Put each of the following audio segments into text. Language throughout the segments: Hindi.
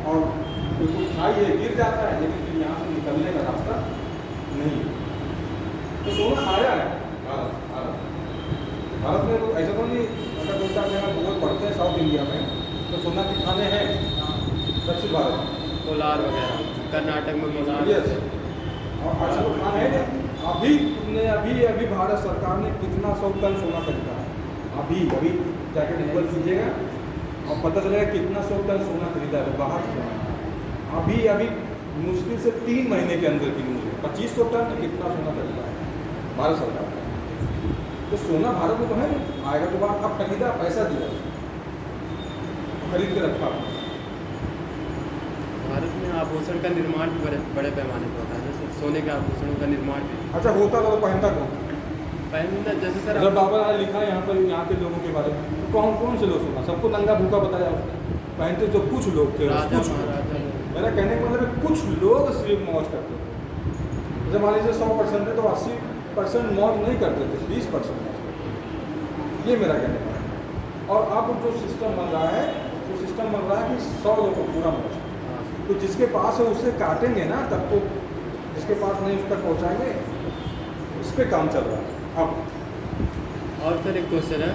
और बिल्कुल खाई है, गिर जाता है, लेकिन फिर यहाँ से निकलने का रास्ता नहीं है। तो सोना आया है भारत में। तो ऐसा तो नहीं, अगर 2-4 जगह भूगोल पढ़ते हैं साउथ इंडिया में, तो सोना के खाने हैं दक्षिण भारत में, कोलार वगैरह, कर्नाटक में कोलार। यस, और अच्छा तो खाना है नहीं। अभी तुमने अभी भारत सरकार ने कितना 100 टन सोना खरीदा है, अभी जाके गूगल कीजिएगा और पता चलेगा कितना 100 टन सोना खरीदा है बाहर से सोना। अभी मुश्किल से 3 महीने के अंदर की न्यूज़ है, 2500 टन कितना सोना खरीदा है भारत सरकार ने। तो सोना भारत में तो है, आएगा तो बात, अब खरीदा, पैसा दिया, खरीद के रखा। भारत में आभूषण का निर्माण भी बड़े पैमाने पर होता है, जैसे सोने के आभूषणों का निर्माण भी। अच्छा होता तो पहनता कौन? पहनना जैसे सर जब बाबा ने लिखा है यहाँ पर यहाँ के लोगों के बारे में, तो कौन से लोग सोना? सबको नंगा भूखा बताया उसने, पहनते जो कुछ लोग थे, राजा कुछ महाराजा। मेरा कहने का मतलब है कुछ लोग सिर्फ मौज करते थे। जब मान लीजिए 100% थे तो 80% मौज नहीं करते थे, 20% मौज करते थे। ये मेरा कहने का है। और अब जो सिस्टम बन रहा है, वो सिस्टम बन रहा है कि 100 लोगों को पूरा मौज। तो जिसके पास है उससे काटेंगे ना, तब तो जिसके पास नहीं उस तक पहुँचाएंगे। इस पर काम चल रहा है अब। और सर एक क्वेश्चन है,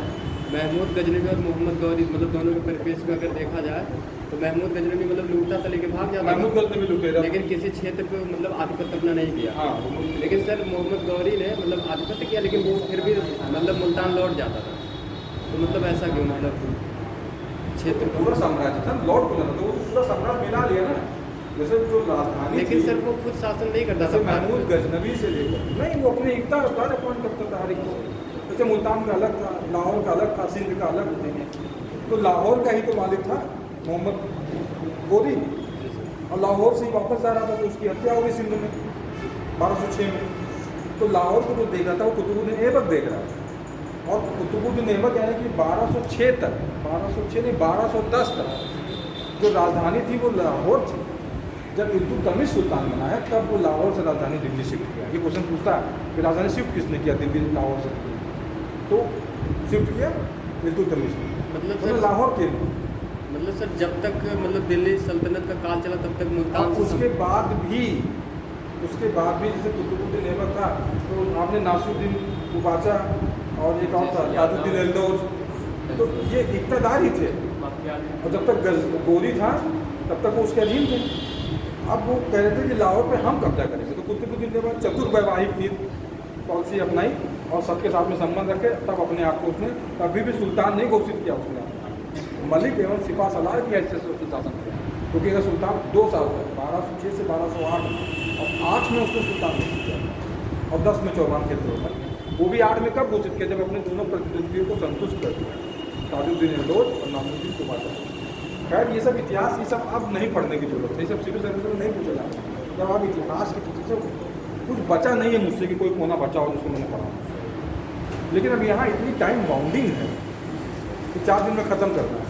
महमूद गजनवी और मोहम्मद गौरी, मतलब दोनों के परिपेक्ष में अगर देखा जाए तो महमूद गजनवी मतलब लूटता था लेके भाग जाता, महमूद गजनवी लुटेरा, लेकिन किसी क्षेत्र पे मतलब आधिपत्य अपना नहीं किया। हाँ, लेकिन सर मोहम्मद गौरी ने मतलब आधिपत्य किया, लेकिन वो फिर भी मतलब मुल्तान लौट जाता था। तो मतलब ऐसा क्यों, मतलब क्षेत्र को पूरा साम्राज्य था, लौट क्यों जाता? तो वो पूरा साम्राज्य मिला लिया ना। जैसे जो राजधानी लेकिन थी, सर वो खुद शासन नहीं करता था। महमूद गजनवी से लेकर नहीं, वो अपने एकता अपॉइंट करता था हर एक को। जैसे मुल्तान का अलग था, लाहौर का अलग था, सिंध का अलग था। तो लाहौर का ही तो मालिक था मोहम्मद गौरी, और लाहौर से ही वापस जा रहा था तो उसकी हत्या हो गई सिंध में 1206 में। तो लाहौर को जो देख रहा था वो कुतुबुद्दीन ऐबक देख रहा था, और कुतुबुद्दीन ऐबक यानी कि 1206 तक, 1206 नहीं 1210 तक जो राजधानी थी वो लाहौर थी। जब इल्तुतमिश सुल्तान बना है तब वो लाहौर से राजधानी दिल्ली शिफ्ट किया। ये क्वेश्चन पूछता है कि राजधानी शिफ्ट किसने किया दिल्ली लाहौर से? तो शिफ्ट किया इल्तुतमिश ने, मतलब तो लाहौर के लिए। मतलब सर जब तक मतलब दिल्ली सल्तनत का काल चला तब तक मुल्तान से उसके बाद भी जैसे कुतुबुद्दीन ऐबक था तो आपने नासिरुद्दीन उबाचा और ये कौन था ताजुद्दीन एल्दौज, तो ये इक़्तिदार ही थे। और जब तक गौरी था तब तक वो उसके अधीन थे। अब वो कह रहे थे कि लाहौर पे हम कब्जा करेंगे, तो कुतुबुद्दीन ऐबक चतुर्वैवाहिक नीति पॉलिसी अपनाई और सबके साथ में संबंध रखे। तब अपने आप को उसने कभी भी सुल्तान नहीं घोषित किया, उसने मलिक एवं सिपा सलार की हैसियत से उसने शासन किया। क्योंकि अगर सुल्तान 2 साल तक 1206 से 1208 और 8 में उसने सुल्तान घोषित किया और 10 में चौहान क्षेत्रों में, वो भी 8 में कब घोषित किया? जब अपने दोनों प्रतिद्वंदियों को संतुष्ट कर दिया, ताजुद्दीन एल्दौज और नासिरुद्दीन उबाचा। खैर ये सब इतिहास, ये सब अब नहीं पढ़ने की जरूरत है, ये सब सिविल सर्विस में नहीं पूछा जाता। जब आप इतिहास के पीछे से कुछ बचा नहीं है मुझसे कि कोई कोना बचा हो जिसको मैंने पढ़ा। लेकिन अब यहाँ इतनी टाइम बाउंडिंग है कि 4 दिन में ख़त्म करना है,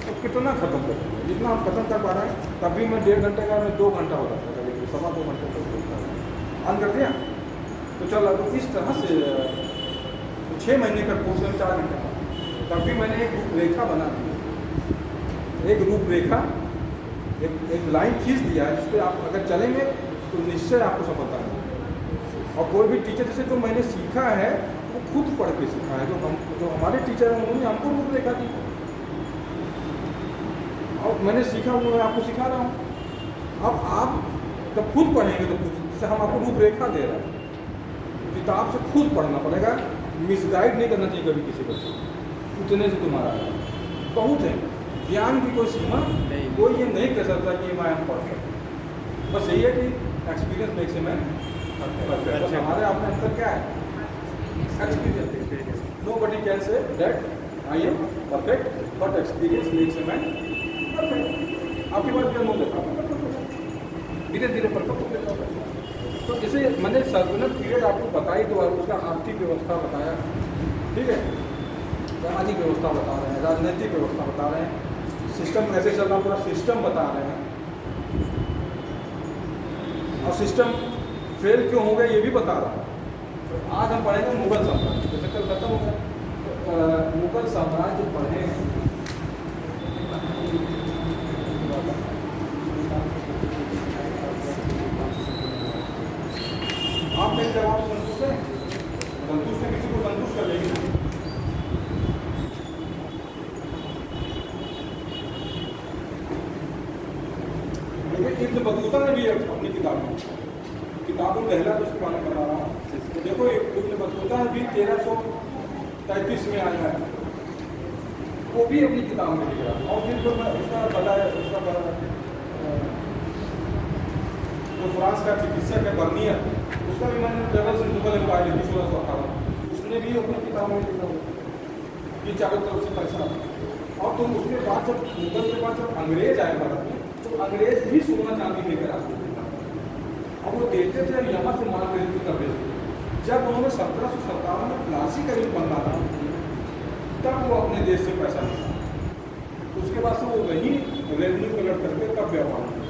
तो कितना ख़त्म करना है? जितना हम ख़त्म कर पा रहे हैं तभी मैं 1.5 घंटे का मैं 2 घंटा हो जाता है, कभी 2.25 घंटे तक अन कर दिया तो चल रहा। तो इस तरह से 6 महीने का कोर्स में 4 घंटे का, तब भी मैंने एक रूपरेखा बना दी, एक रूपरेखा, एक लाइन खींच दिया है जिस पर आप अगर चलेंगे तो निश्चय आपको सफलता मिलेगी। और कोई भी टीचर, जैसे जो मैंने सीखा है वो खुद पढ़ के सीखा है, जो हमारे टीचर हैं उन्होंने हमको रूपरेखा दी और मैंने सीखा, वो मैं आपको सिखा रहा हूँ। अब आप जब खुद पढ़ेंगे तो खुद, जैसे हम आपको रूपरेखा दे रहे हैं, किताब से खुद पढ़ना पड़ेगा, मिसगाइड नहीं करना चाहिए कभी किसी बच्चे को। उतने से तुम्हारा बहुत है, ज्ञान की कोई सीमा नहीं, कोई ये नहीं कह सकता कि मैं परफेक्ट। बस यही है कि experience makes a man perfect. बस हमारे आप में अंतर क्या है? Experience. Nobody can say that I am perfect, but experience makes a man perfect. आपकी बात क्या होता है, धीरे धीरे परफेक्ट होता है। तो इसे मैंने सल्तनत पीरियड आपको बताई, तो उसका आर्थिक व्यवस्था बताया, ठीक है, सामाजिक व्यवस्था बता रहे हैं, राजनीतिक व्यवस्था बता रहे हैं, सिस्टम कैसे चल रहा पूरा सिस्टम बता रहे हैं, और सिस्टम फेल क्यों हो गया ये भी बता रहा है। तो आज हम पढ़ेंगे मुगल साम्राज्य, जैसे कल खत्म हो गया मुगल साम्राज्य पढ़े। देखिए इब्न बतूता ने भी अपनी किताबों पहला तो उसके बारे में बता रहा हूँ। तो देखो इब्न बतूता भी 1333 में आया है, वो भी अपनी किताब में लिख रहा है। और फिर जो मैं उसका बताया जो फ्रांस का चिकित्सक है बर्नियर, उसका भी मैंने ट्रेवल्स इन मुगल एम्पायर लिखी 1658, उसने भी अपनी किताब में लिखा ये चारों तरफ से पैसा। और तुम उसके बाद जब मुगल के बाद जब अंग्रेज आए भारत में, तो अंग्रेज भी सोना चांदी लेकर आते थे और वो देते थे, यहाँ से माल खरीद कर देते थे। जब उन्होंने 1757 में प्लासी का युद्ध बनना था, तब वो अपने देश से पैसा निकाला। उसके बाद से वो वही रेवेन्यू कलेक्ट करके तब व्यापार किया।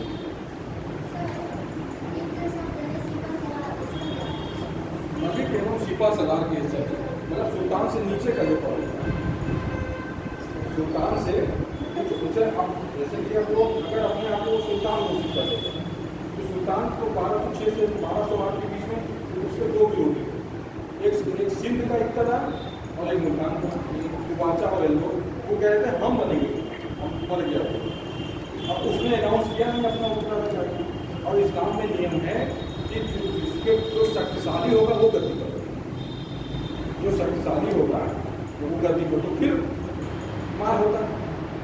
अभी केवल शिपा सलार के हिस्से मतलब सुल्तान से नीचे का जो पड़ेगा, सुल्तान से उसे अब जैसे कि अब वो अगर अपने आप को सुल्तान घोषित कर देते हैं, तो सुल्तान को 1206 से 1208 के बीच में उसके दो ग्रुप थे, एक सिंध का इक़्तिदार और एक मुल्तान का बादशाह और एल्दो। वो कह रहे थे हम बनेंगे, हम बन गया। अब उसने अनाउंस किया नहीं अपना उत्तराधिकारी। और इस्लाम में नियम है कि जिसके जो शक्तिशाली होगा वो गति करेगा, जो शक्तिशाली होगा वो गति को, तो फिर मार होता।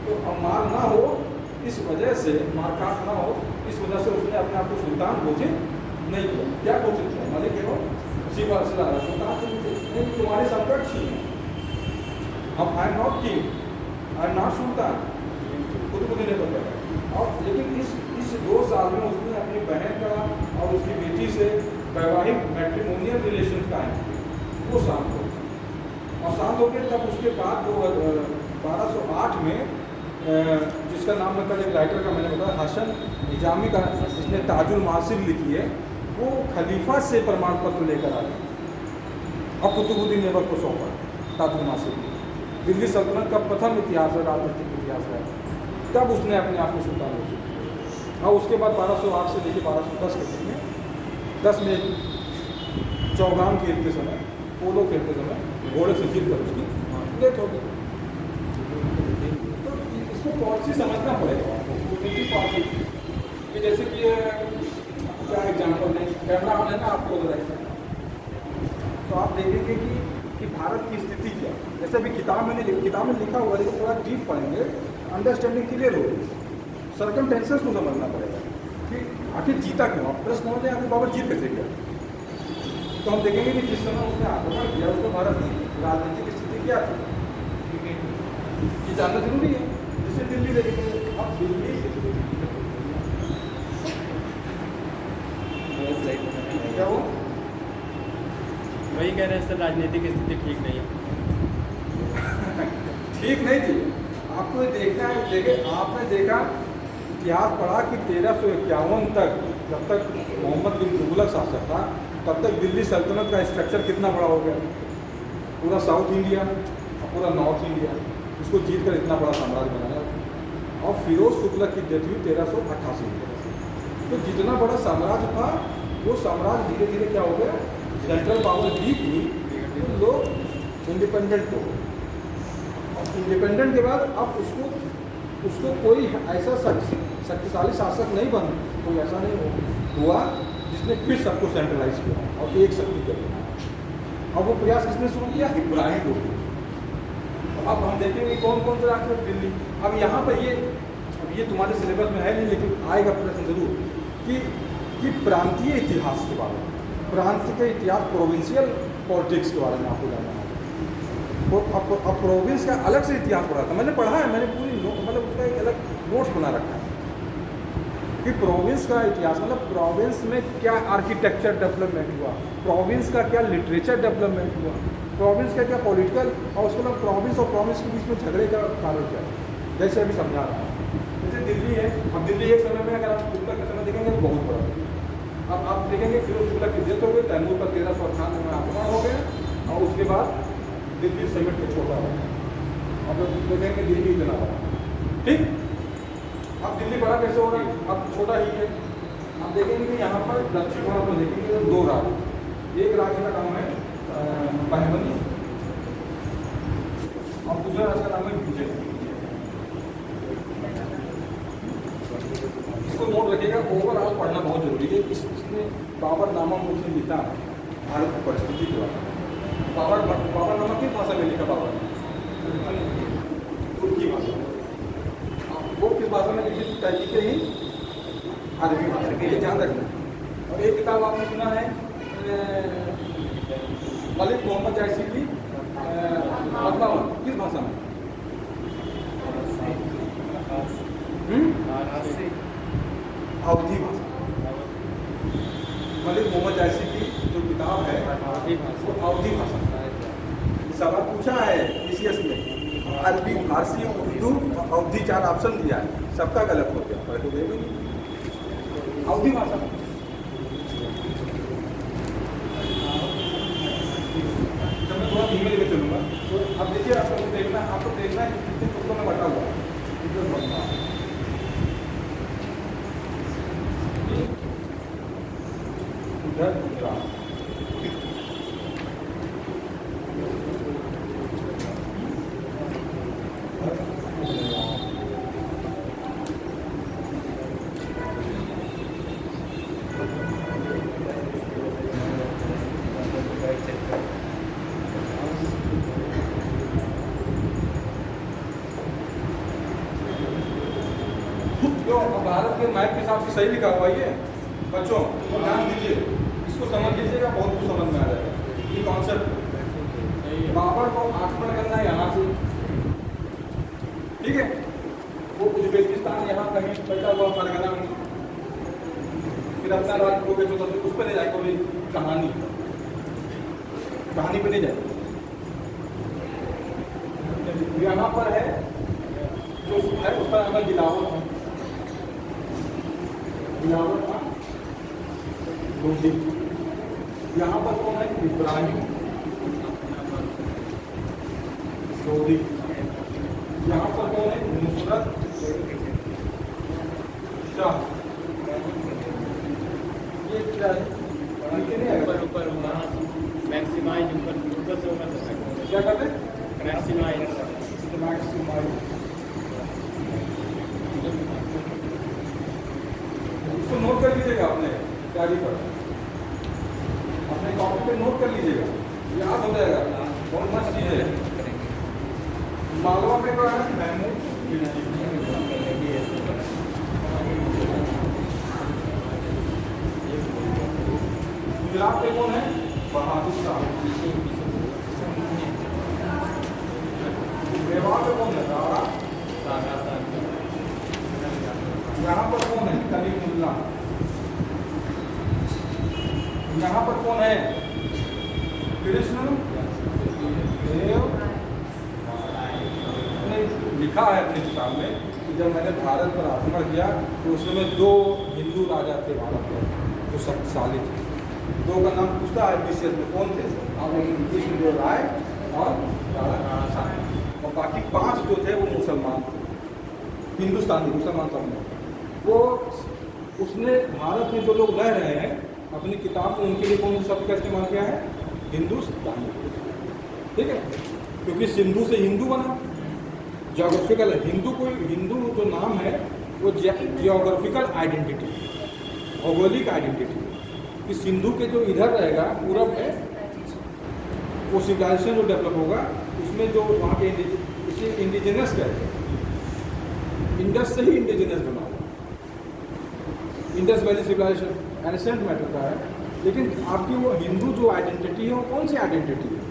तो अब मार ना हो इस वजह से, मारकाट ना हो इस वजह से उसने अपने आप को सुल्तान घोषित नहीं किया। क्या घोषित किया? मालिक हो शिवा सलार सुल्तान से नहीं, तुम्हारे संकट छी, अब I am not king, I am not sultan, खुद को नहीं पता। और लेकिन इस 2 साल में उसने अपनी बहन का और उसकी बेटी से वैवाहिक मैट्रिमोनियल रिलेशन कायम किए, वो शांत हो गए। और शांत हो गए तब उसके बाद 1208 में जिसका नाम मैं कल एक राइटर का मैंने बताया, हसन निजामी का, जिसने ताजुल मासिर लिखी है, वो खलीफा से प्रमाण पत्र लेकर आ गए और कुतुबुद्दीन ऐबक को सौंपा। ताजुल मासिर दिल्ली सल्तनत का प्रथम इतिहास है, राजनीतिक इतिहास है, तब उसने अपने आप को सुल्तान घोषित किया। और उसके बाद 1208 से लेकर 1210 के बीच में 10 में चौगान खेलते समय, पोलो खेलते समय घोड़े से जीत कर उसकी डेथ हो गई। तो इसको पॉलिसी समझना पड़ेगा आपको, पॉलिसी कि जैसे कि क्या एग्जाम्पल दें, कैमरा ऑन है ना आपको बताइए, तो आप देखेंगे कि भारत की स्थिति क्या, जैसे अभी किताब में लिखा हुआ है, लेकिन थोड़ा डीप पढ़ेंगे अंडरस्टैंडिंग क्लियर होगी। सर्कमस्टेंसेस को समझना पड़ेगा कि आखिर जीता क्यों। आप प्रश्न होते हैं आखिर बाबर जीत कैसे गया, तो हम देखेंगे कि जिस समय उसने आक्रमण किया उसको भारत की राजनीतिक स्थिति क्या थी, ये जानना जरूरी है। जैसे दिल्ली देखेंगे, अब दिल्ली क्या हो, वही कह रहे हैं सर, राजनीतिक स्थिति ठीक नहीं है। ठीक नहीं थी, आपको ये देखना है। देखे आपने देखा इतिहास पढ़ा कि 1351 तक, जब तक मोहम्मद बिन तुगलक शासक था, तब तक दिल्ली सल्तनत का स्ट्रक्चर कितना बड़ा हो गया। पूरा साउथ इंडिया और पूरा नॉर्थ इंडिया, उसको जीत कर इतना बड़ा साम्राज्य बनाया। और फिरोज तुगलक की डेथ हुई 1388 में। तो जितना बड़ा साम्राज्य था, वो साम्राज्य धीरे धीरे क्या हो गया, सेंट्रल पावर वीक हुई, तो लोग इंडिपेंडेंट हो गए। और इंडिपेंडेंट के बाद अब उसको कोई ऐसा शक्तिशाली शासक नहीं बन, कोई ऐसा नहीं हुआ जिसने फिर सबको सेंट्रलाइज किया और एक शक्ति कर दिया। अब वो प्रयास किसने शुरू किया? इब्राहिम लोग। अब हम देखेंगे कौन कौन से राज्य, दिल्ली। अब यहाँ पर ये तुम्हारे सिलेबस में है नहीं, लेकिन आएगा प्रश्न जरूर कि प्रांतीय इतिहास के बारे में, प्रांत के इतिहास, प्रोविंशियल पॉलिटिक्स के बारे में आपको जानना है। तो अब प्रोविंस का अलग से इतिहास पढ़ा था, मैंने पढ़ा है, मैंने पूरी मतलब उसका एक अलग नोट्स बना रखा है कि प्रोविंस का इतिहास, मतलब प्रोविंस में क्या आर्किटेक्चर डेवलपमेंट हुआ, प्रोविंस का क्या लिटरेचर डेवलपमेंट हुआ, प्रोविंस का क्या पॉलिटिकल, और उसके बाद प्रोविंस और प्रोविंस के बीच में झगड़े का कारण क्या है, जैसे अभी समझा रहा हूँ। जैसे दिल्ली है, अब दिल्ली एक समय में अगर आप तुगलक का समय देखेंगे तो बहुत बड़ा है। अब आप देखेंगे फिरोज तुगलक की डेथ हो गई, तैमूर पर 1398 में आक्रमण हो गया, और उसके बाद दिल्ली समेट के छोटा हो गया। अब देखेंगे दिल्ली इतना बड़ा, ठीक। अब दिल्ली बड़ा कैसे होगा? अब छोटा ही है। आप देखेंगे कि यहाँ पर दक्षिण भारत में देखेंगे तो 2 राज्य, एक राज्य का नाम है बहमनी और दूसरा राज्य का नाम है विजय। इसको नोट रखिएगा, ओवरऑल पढ़ना बहुत जरूरी है। इसमें बाबरनामा में उसने लिखा है भारत की परिस्थिति के बारे में। बाबरनामा किस भाषा में लिखा? बाबर तुर्की भाषा। वो किस भाषा में लिखी? टर्की के ही अरबी भाषा के लिए ध्यान रखना। और एक किताब आपने सुना है मलिक मोहम्मद जायसी की अकबावन, किस भाषा में? अवधी भाषा। मलिक मोहम्मद जायसी की जो किताब है वो अवधी भाषा। सवाल पूछा है पीसीएस में, अरबी, फारसी, उर्दू, अवधी 4 ऑप्शन दिया है, सबका गलत हो गया। पर तो भी अवधी भाषा। जब मैं थोड़ा धीमे लेके चलूँगा तो अब देखिए, आपको देखना है कि कितने टुकड़ों में बटा हुआ है। इधर गुजरात, क्यों? भारत के मैप के हिसाब से सही लिखा हुआ ये बच्चों, ध्यान दीजिए, इसको समझ लीजिएगा, बहुत कुछ समझ में आ जाएगा। ये कॉन्सेप्ट बाबर को आक्रमण करना है यहाँ से, ठीक है? वो उज्बेकिस्तान यहाँ कहीं बैठा हुआ फरगना में, फिर अपना राज को बेचो, उस पर ले जाए कोई कहानी पे नहीं जाए। यहाँ पर है जो है उस पर अगर गिलावट है, गिलावट था लोधी। यहाँ पर कौन है? इब्राहिम लोधी। यहाँ पर कौन है? नुसरत शाह। ये क्या है? ऊपर मैक्सिमाइज, ऊपर से ऊपर क्या करते हैं? मैक्सिमाइज। इसको नोट कर लीजिएगा अपने तैयारी पर, अपने कॉपी पे नोट कर लीजिएगा, याद हो जाएगा। बहुत मस्त चीज़ है। मालवा पे कौन है? महमूद। गुजरात पे कौन है? बहादुर शाह। मेवाड़ पे कौन है? राणा। यहाँ पर कौन है? कलीमुल्ला। यहाँ पर कौन है? कृष्ण देव। लिखा है अपने किताब में कि जब मैंने भारत पर आक्रमण किया तो उस समय 2 हिंदू राजा थे भारत में जो शक्तिशाली थे। 2 का नाम पूछता है पीसीएस में, कौन थे? कृष्णदेव राय और राणा शाह। और बाकी 5 जो थे वो मुसलमान थे, हिंदुस्तानी मुसलमान सब में। वो उसने भारत में जो लोग रह रहे हैं अपनी किताब में उनके लिए कौन सा शब्द का इस्तेमाल किया है? हिंदुस्तानी। ठीक है, क्योंकि सिंधु से हिंदू बना, जियोग्राफिकल हिंदू। कोई हिंदू जो नाम है वो जियोग्राफिकल आइडेंटिटी, भौगोलिक आइडेंटिटी। कि सिंधु के जो इधर रहेगा पूरब में वो सिविलाइजेशन जो डेवलप होगा उसमें जो वहाँ के इसे इंडिजिनस कहते हैं। इंडस से ही इंडिजिनस बना हुआ, Indus valley civilisation ancient matter का है। लेकिन आपकी वो हिंदू जो आइडेंटिटी है वो कौन सी आइडेंटिटी है?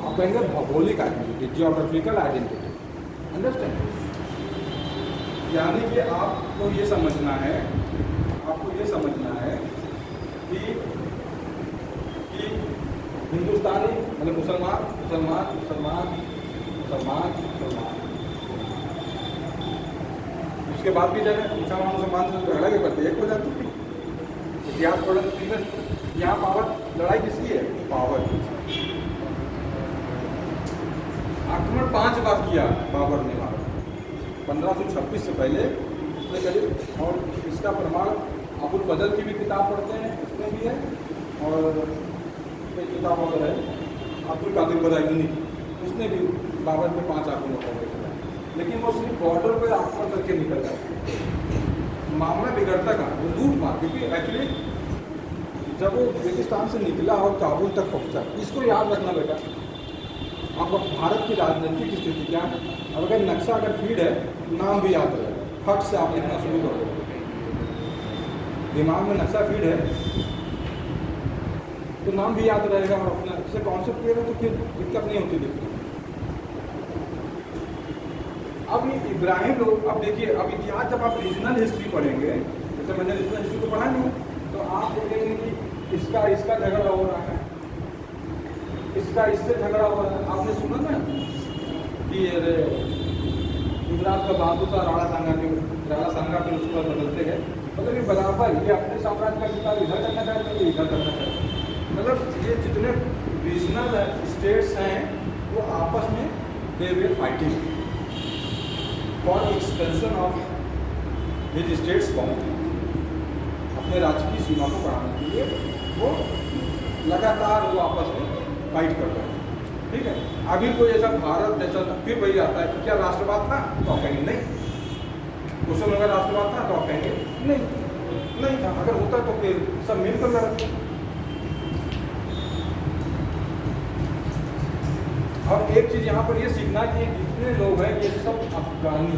आप कहेंगे भौगोलिक आइडेंटिटी, जियोग्राफिकल आइडेंटिटी। अंडरस्टैंड? यानी कि आपको ये समझना है कि हिंदुस्तानी मतलब मुसलमान। उसके बाद भी जगह मुसलमान से झगड़ा के करते एक हो जाती है। इतिहास थोड़ा सीरियस। यहाँ पावर लड़ाई किसकी है? पावर। आक्रमण 5 बार किया बाबर ने भारत 1526 से पहले उसने करीब। और इसका प्रमाण अबुल फजल की भी किताब पढ़ते हैं, उसमें भी है। और एक किताब और है अब्दुल कादिर बदायूनी, उसने भी बाबर पे 5 आक्रमण हो गए। लेकिन वो सिर्फ बॉर्डर पर आक्रमण करके निकल जाते, मामला बिगड़ता कहाँ, वो लूट मार, क्योंकि एक्चुअली जब वो उज्बेकिस्तान से निकला और काबुल तक पहुँचा, इसको याद रखना बेटा। अब भारत की राजनीतिक स्थिति क्या है, अब अगर नक्शा अगर फीड है, नाम भी याद रहेगा, फट से आप लिखना शुरू कर दो। दिमाग में नक्शा फीड है तो नाम भी याद रहेगा, और अपना जैसे कॉन्सेप्ट क्लियर है तो फिर दिक्कत नहीं होती लिखने। अब ये इब्राहिम लोग, अब देखिए, अब इतिहास जब आप रीजनल हिस्ट्री पढ़ेंगे, जैसे मैंने रीजनल हिस्ट्री तो पढ़ा नहीं, तो आप देखेंगे कि इसका झगड़ा हो रहा है, इसका इससे झगड़ा हो रहा है। आपने सुना ना कि गुजरात का बाबू था राणा सांगा के उसको बदलते गए, मतलब ये बराबर, ये अपने साम्राज्य का विस्तार इधर करना चाहते हैं, इधर करना चाहते हैं। मतलब ये जितने रीजनल स्टेट्स हैं वो आपस में they were fighting for expansion of his states boundary, अपने राज्य की सीमा को बढ़ाने के लिए वो लगातार वो आपस में फाइट कर रहे हैं। ठीक है, अभी कोई ऐसा भारत जैसा फिर वही आता है कि क्या राष्ट्रवाद था, तो आप कहेंगे नहीं। उस समय अगर राष्ट्रवाद था तो आप कहेंगे नहीं था। अगर होता तो फिर सब मिलकर लड़ते। और एक चीज यहाँ पर ये सीखना कि जितने लोग हैं ये सब अफगानी,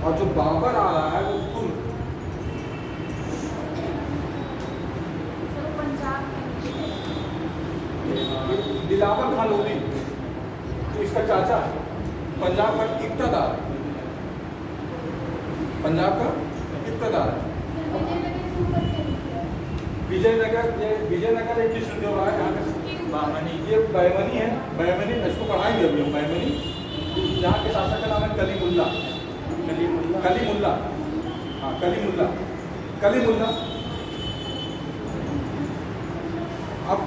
और जो बाबर आ रहा है वो तुर्क। दिलावर खान लोधी तो इसका चाचा है, पंजाब का इक्तदार है, पंजाब का इक्तदार है। विजयनगर एक कृष्ण देव राय यहाँ का बामनी, ये बैमनी है, बैमनी इसको पढ़ाएंगे अभी हम। बैमनी यहाँ के शासक का नाम है कलीमुल्ला, हाँ कलीमुल्ला। अब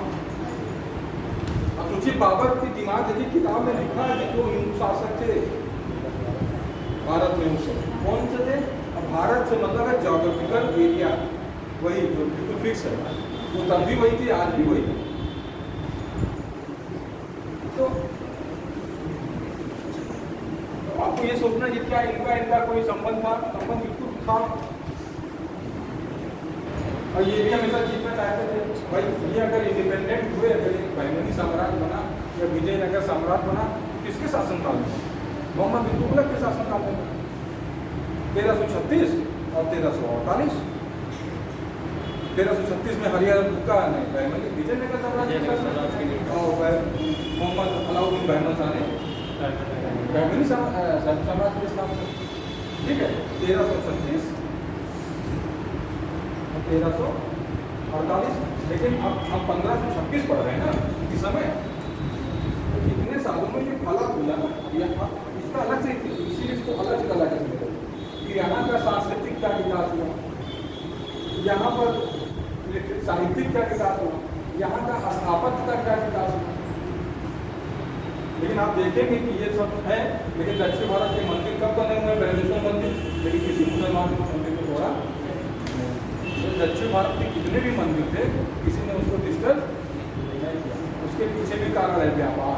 तुझे बाबर की दिमाग देखिए, किताब में लिखा है कि जो हिंदू शासक थे भारत में उस समय कौन से थे। अब भारत से मतलब है जोग्राफिकल एरिया, वही जो बिल्कुल फिक्स है, वो तब भी वही थी, आज भी वही। तो आपको ये सोचना कि क्या इनका कोई संबंध था, संबंध बिल्कुल था। और ये भी हमेशा जीतना चाहते थे भाई, ये अगर इंडिपेंडेंट हुए, अगर बैमनी साम्राज्य बना या विजयनगर साम्राज्य बना, किसके शासनकाल में? मोहम्मद बिन तुगलक के शासनकाल में, 1336 और 1348। 1336 में हरियाणा का नहीं, बैमनी विजयनगर साम्राज्य और मोहम्मद अलाउद्दीन बैमन शाह ने बैमनी साम्राज्य के स्थापना। ठीक है, 1336 1348। लेकिन अब हम 1526 पढ़ रहे हैं ना इस समय, तो कितने सालों में ये फला खुला ना, इसका अलग से, इसीलिए इसको अलग से कला कहते हैं कि यहाँ का सांस्कृतिक क्या विकास हुआ, यहाँ पर साहित्यिक क्या विकास हुआ, यहाँ का स्थापत्य का क्या विकास हुआ। लेकिन आप देखेंगे कि ये सब है, लेकिन दक्षिण भारत के मंदिर कब बने हुए हैं? बृहदेश्वर मंदिर, लेकिन किसी मुसलमान के मंदिर को तोड़ा। दक्षिण भारत में कितने भी मंदिर थे, किसी ने उसको डिस्टर्ब नहीं किया। उसके पीछे भी कारण है व्यापार।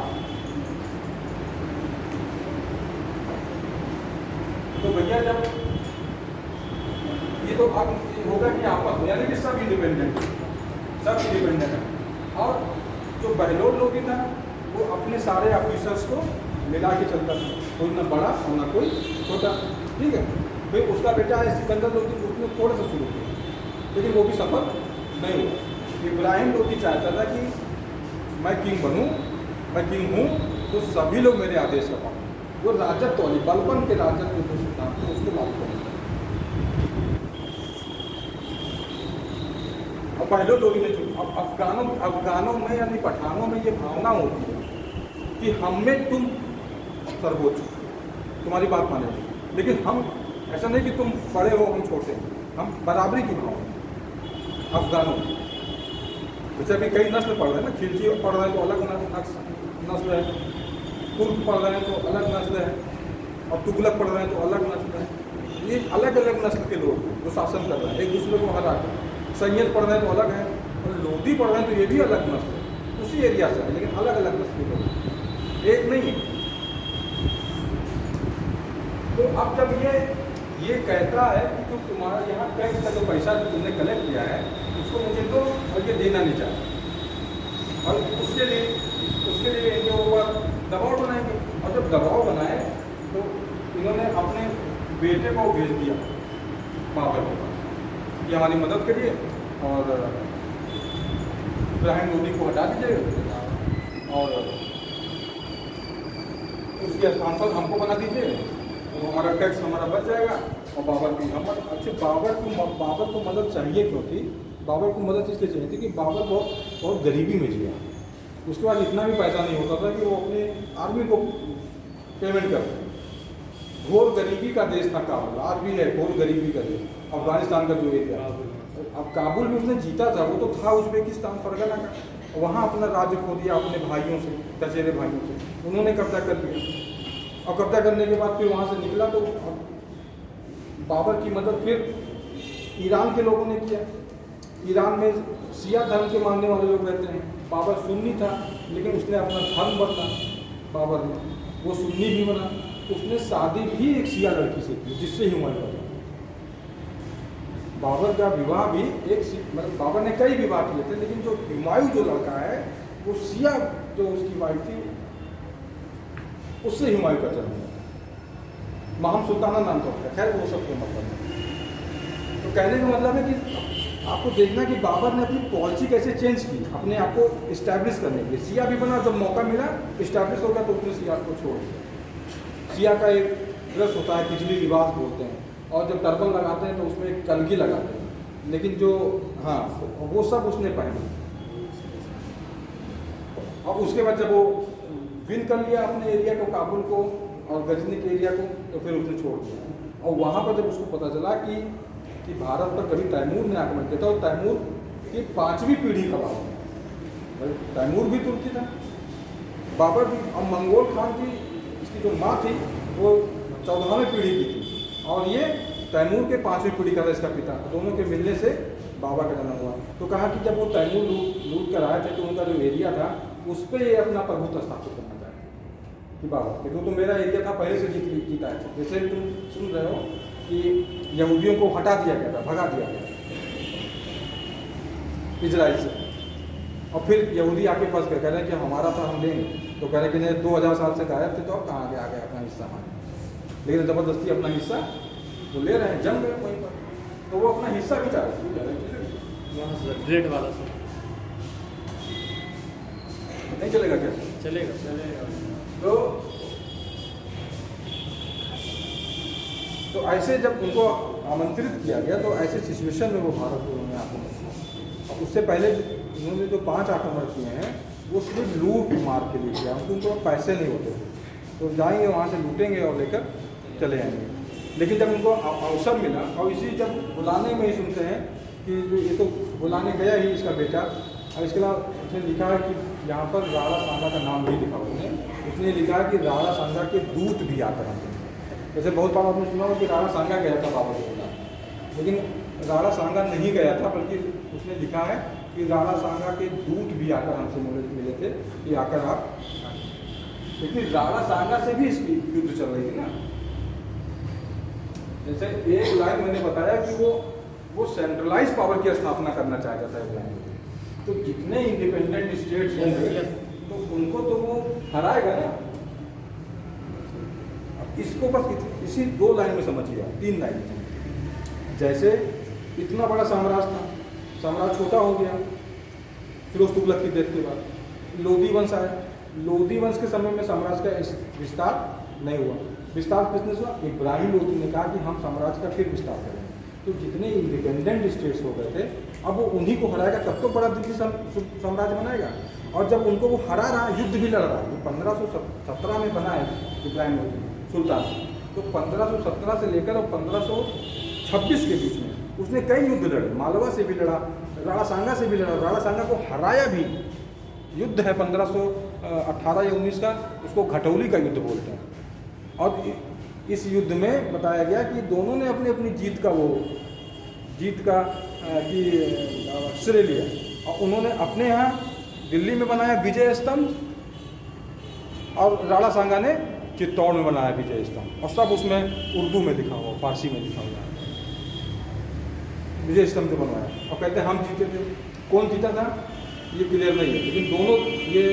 तो भैया जब ये तो अब होगा कि आपस में, यानी कि सब इंडिपेंडेंट है। और जो बहलोल लोग था वो अपने सारे ऑफिसर्स को मिला के चलता था, कोई ना बड़ा और ना कोई छोटा। ठीक है, फिर उसका बेटा है सिकंदर लोधी, उसने थोड़ा सा शुरू किया, लेकिन वो भी सफल नहीं हुआ। इब्राहिम लोधी चाहता था कि मैं किंग बनूं, मैं किंग हूँ तो सभी लोग मेरे आदेश का पालन। वो राजत्व वाली बलपन के राजत्व जो सिद्धांत थे उसको लागू करें। अब पहले लोग ने चुना। अब अफगानों में यानी पठानों में ये भावना होती है कि हम में तुम सर्वोच्च, तुम्हारी बात मानेंगे, लेकिन हम ऐसा नहीं कि तुम बड़े हो हम छोटे, हम बराबरी की भावना अफगानों में। जैसे अभी कई नस्ल पढ़ रहे हैं ना, खिलजी पढ़ रहे हैं तो अलग नस्ल है, तुर्क पढ़ रहे हैं तो अलग नस्ल है, और तुगलक पढ़ रहे हैं तो अलग नस्ल है। ये अलग अलग नस्ल के लोग जो शासन कर रहे हैं, एक दूसरे को हरा कर। सैयद पढ़ रहे हैं तो अलग है, और लोधी पढ़ रहे हैं तो ये भी अलग नस्ल है, उसी एरिया से है, लेकिन अलग अलग नस्ल के लोग, एक नहीं है। तो अब जब ये कहता है कि तुम तुम्हारा यहाँ टैक्स का जो पैसा जो तुमने कलेक्ट किया है उसको मुझे दो और ये देना नहीं चाहिए, और उसके लिए जो दबाव बनाएंगे। और जब दबाव बनाए तो इन्होंने अपने बेटे को भेज दिया बाबर के पास, ये हमारी मदद करिए और इब्राहिम लोदी को हटा दीजिए और उसके स्थान पर हमको बना दीजिए, तो हमारा टैक्स हमारा बच जाएगा और बाबर की हम अच्छे बाबर को मदद चाहिए क्यों थी? बाबर को मदद इसलिए चाहिए थी कि बाबर बहुत गरीबी में जिया। उसके बाद इतना भी पैसा नहीं होता था कि वो अपने आर्मी को पेमेंट कर सके। घोर गरीबी का देश था काबुल, आज भी है घोर गरीबी का देश, अफगानिस्तान का जो एरिया। अब काबुल भी उसने जीता था, वो तो था उज्बेकिस्तान फरगना का, वहाँ अपना राज्य खो दिया अपने भाइयों से, चचेरे भाइयों से, उन्होंने कब्जा कर लिया। और कब्जा करने के बाद फिर वहाँ से निकला तो बाबर की मदद फिर ईरान के लोगों ने किया। ईरान में शिया धर्म के मानने वाले लोग रहते हैं। बाबर सुन्नी था लेकिन उसने अपना धर्म बदला, बाबर ने, वो सुन्नी भी बना। उसने शादी भी एक शिया लड़की से की जिससे हुमायूं बना। बाबर का विवाह भी मतलब बाबर ने कई विवाह किए थे, लेकिन जो हुमायूं जो लड़का है वो शिया जो उसकी वाइफ थी उससे हुमायूं का जन्म हुआ। महम सुल्ताना नाम था उसका, खैर वो सब को मतलब है। तो कहने का मतलब है कि आपको देखना कि बाबर ने अपनी पॉलिसी कैसे चेंज की अपने आप को इस्टेब्लिश करने के लिए। शिया भी बना, जब मौका मिला इस्टेब्लिश हो गया तो उसने शिया को छोड़ दिया। शिया का एक ड्रेस होता है, खिचड़ी लिबास बोलते हैं, और जब टर्बन लगाते हैं तो उसमें एक कलगी लगाते हैं, लेकिन जो हाँ वो सब उसने पहना। और उसके बाद जब वो विन कर लिया अपने एरिया को, काबुल को और गजनी के एरिया को, तो फिर उसने छोड़ दिया। और वहाँ पर जब उसको पता चला कि भारत पर कभी तैमूर ने आक्रमण किया था, और तैमूर की 5वीं पीढ़ी का बाबर, तैमूर भी तुर्की था, बाबर भी। और मंगोल खान की इसकी जो माँ थी वो 14वीं पीढ़ी की थी, और ये तैमूर के 5वीं पीढ़ी का था इसका पिता। दोनों के मिलने से बाबर का जन्म हुआ। तो कहा कि जब वो तैमूर लूट कर आए थे तो उनका जो एरिया था उस पर ये अपना प्रभुत्व स्थापित करना चाहे कि बाबर के, तो मेरा एरिया था पहले से जीता है। जैसे तुम सुन रहे हो कि यहूदियों को हटा दिया गया था, भगा दिया गया इजराइल से, और फिर यहूदी आके फंस कर कह रहे हैं कि हमारा था हम लेंगे, तो कह रहे हैं कि नहीं 2000 साल से गायब थे तो अब कहाँ आ गया अपना हिस्सा हमारे। लेकिन ज़बरदस्ती अपना हिस्सा वो ले रहे हैं, जम गए वहीं पर, तो वो अपना हिस्सा भी चाह रहे रेड वाला से नहीं चलेगा क्या? चलेगा। तो ऐसे जब उनको आमंत्रित किया गया तो ऐसे सिचुएशन में वो भारत को उन्होंने आक्रमण किया। और उससे पहले उन्होंने जो 5 आक्रमण किए हैं वो सिर्फ लूट मार के लिए किया, उनको पैसे नहीं होते थे, तो जाएंगे वहाँ से लूटेंगे और लेकर चले जाएंगे। लेकिन जब उनको अवसर मिला, और इसी जब बुलाने में ही सुनते हैं कि जो ये तो बुलाने गया ही इसका बेटा, और इसके अलावा उसने लिखा है कि यहाँ पर राणा सांगा का नाम भी लिखा उसने लिखा है कि राणा सांगा के दूत भी आकर आते हैं। जैसे बहुत बार आपने सुना हो कि राणा सांगा गया था बाबर को बुलाने, लेकिन राणा सांगा नहीं गया था, बल्कि उसने लिखा है कि राणा सांगा के दूत भी आकर हमसे मिले थे कि आकर आप, क्योंकि राणा सांगा से भी इसकी युद्ध चल रही थी ना। जैसे एक लाइन मैंने बताया कि वो सेंट्रलाइज पावर की स्थापना करना चाहता था इब्राहिम, तो जितने इंडिपेंडेंट स्टेट्स होंगे तो उनको तो वो हराएगा ना। इसको बस इसी 2 लाइन में समझिए, 3 लाइन में। जैसे इतना बड़ा साम्राज्य था, साम्राज्य छोटा हो गया फिरोज तुगलक की डेथ के बाद, लोधी वंश आया। लोधी वंश के समय में साम्राज्य का विस्तार नहीं हुआ। विस्तार किसने हुआ? इब्राहिम लोधी ने कहा कि हम साम्राज्य का फिर विस्तार करें। तो जितने इंडिपेंडेंट स्टेट्स हो गए थे अब वो उन्हीं को हराएगा, तब तो बड़ा दिल्ली साम्राज्य बनाएगा। और जब उनको वो हरा रहा, युद्ध भी लड़ रहा है, 1517 में बना है इब्राहिम लोधी सुल्तान, तो 1517 से लेकर और 1526 के बीच में उसने कई युद्ध लड़े। मालवा से भी लड़ा, राणा सांगा से भी लड़ा, राणा सांगा को हराया भी। युद्ध है 1518 या 19 का, उसको घटौली का युद्ध बोलते हैं। और इस युद्ध में बताया गया कि दोनों ने अपनी अपनी जीत का श्रेय लिया। और उन्होंने अपने यहाँ दिल्ली में बनाया विजय स्तंभ, और राणा सांगा ने चित्तौड़ में बनाया विजय स्तंभ, और सब उसमें उर्दू में लिखा हुआ, फारसी में लिखा हुआ है, विजय स्तंभ से बनवाया। और कहते हैं हम जीते थे। कौन जीता था ये क्लियर नहीं है, लेकिन दोनों ये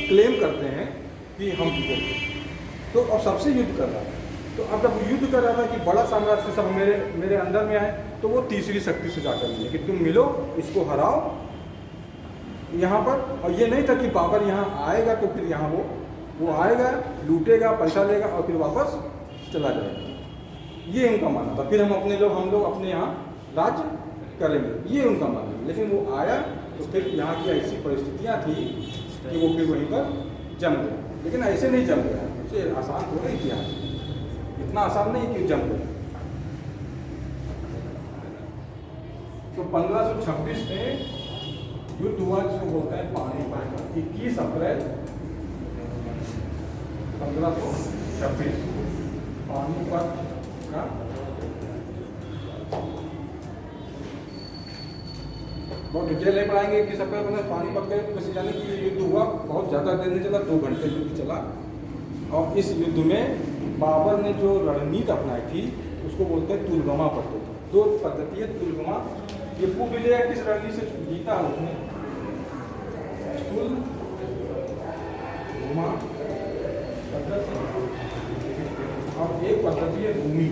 क्लेम करते हैं कि हम जीते थे। तो अब सबसे युद्ध कर रहा है, तो अब जब युद्ध कर रहा था कि बड़ा साम्राज्य सब मेरे अंदर में आए, तो वो तीसरी शक्ति से जाकर मिले कि तुम मिलो, इसको हराओ यहाँ पर। और ये नहीं था कि बाबर यहाँ आएगा तो फिर यहाँ वो आएगा, लूटेगा, पैसा लेगा और फिर वापस चला जाएगा। ये उनका मानना था। फिर हम लोग अपने यहाँ राज्य करेंगे, ये उनका मानना है। लेकिन वो आया तो फिर यहाँ की ऐसी परिस्थितियाँ थी कि वो फिर वहीं पर जम गया। लेकिन ऐसे नहीं जम गया, उससे आसान हो नहीं किया, इतना आसान नहीं कि जम गया। तो 1526 में युद्ध हुआ जिसको बोलते हैं पानीपत का। 21 अप्रैल 1526 पानीपत का बहुत डिटेल नहीं पढ़ाएंगे। 21 अप्रैल में पानीपत का बस जाने कि ये युद्ध हुआ, बहुत ज़्यादा देर नहीं चला, 2 घंटे युद्ध चला। और इस युद्ध में बाबर ने जो रणनीति अपनाई थी उसको बोलते हैं तुलगमा पद्धति। 2 पद्धति है तुलगमा। ये पूछ लीजिएगा किस रणनीति से जीता है उसने, तुलगमा पद्धति, और एक पद्धति है भूमि।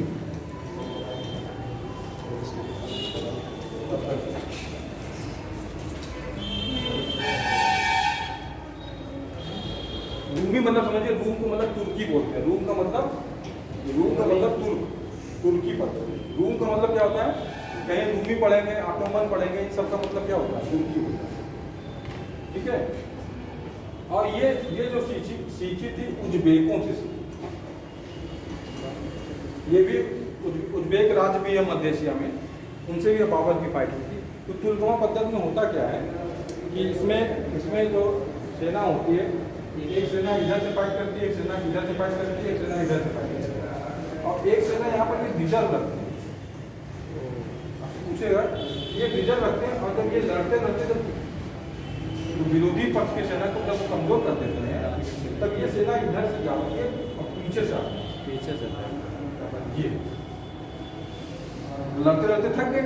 रूमी मतलब समझिए, रूम को मतलब तुर्की बोलते हैं। रूम का मतलब तुर्की पद्धति। रूम का मतलब क्या होता है, कहीं रूमी पढ़ेंगे, ऑटोमन पढ़ेंगे, इन सब का मतलब क्या होता है, तुर्की होता है। ठीक है। और ये जो सीखी थी उज्बेकों से सीखी। ये भी उज्बेक राज्य भी है मध्य एशिया में, उनसे भी बाबर की फाइट हुई थी। तो तुलगमा पद्धति में होता क्या है कि इसमें जो सेना होती है, एक सेना इधर से फाइट करती है, एक सेना इधर से फाइट करती है, एक सेना इधर से फाइट करती है, और एक सेना यहाँ पर ये रिजर्व रखती है। पूछेगा ये रिजर्व रखते हैं, और जब ये लड़ते जब विरोधी पक्ष की सेना को जब कमजोर कर देते हैं तब ये सेना इधर से जाती है और पीछे से आती है, पीछे से ये लड़ते थक गए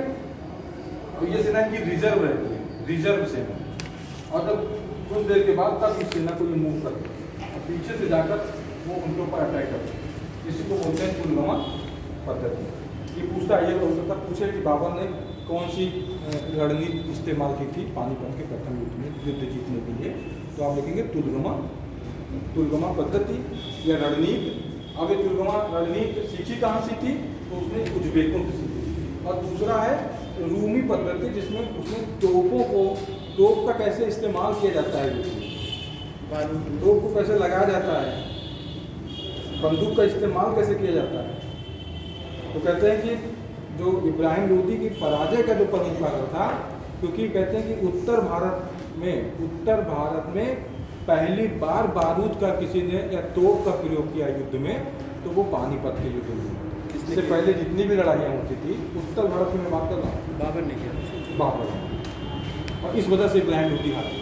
तो ये सेना की रिजर्व रहती है, रिजर्व सेना। और जब कुछ देर के बाद तब इस सेना को ये मूव करते हैं और पीछे से जाकर वो उनके ऊपर अटैक करते हैं। इसी को बोलते हैं तुलगमा पद्धति। ये पूछता है, ये हो सकता पूछे कि बाबर ने कौन सी रणनीति इस्तेमाल की थी पानीपत के प्रथम युद्ध में युद्ध जीतने के लिए, तो आप लिखेंगे तुलगमा पद्धति या रणनीति। अब ये तुलगमा रणनीति सीखी कहाँ से थी, तो उसने उज्बेकों से सीखी। और दूसरा है रूमी पद्धति, जिसमें उसमें तोप का कैसे इस्तेमाल किया जाता है, तोप को कैसे लगाया जाता है, बंदूक का इस्तेमाल कैसे किया जाता है। तो कहते हैं कि जो इब्राहिम लोदी की पराजय का जो प्रमुख कारण था, क्योंकि कहते हैं कि उत्तर भारत में पहली बार बारूद का किसी ने या तोप का प्रयोग किया युद्ध में, तो वो पानीपत के युद्ध में। इससे पहले जितनी भी लड़ाइयाँ होती थी उत्तर भारत में, बात कर रहा हूँ, बाबर ने किया, बाबर, और इस वजह से इब्राहिम लोदी हारा।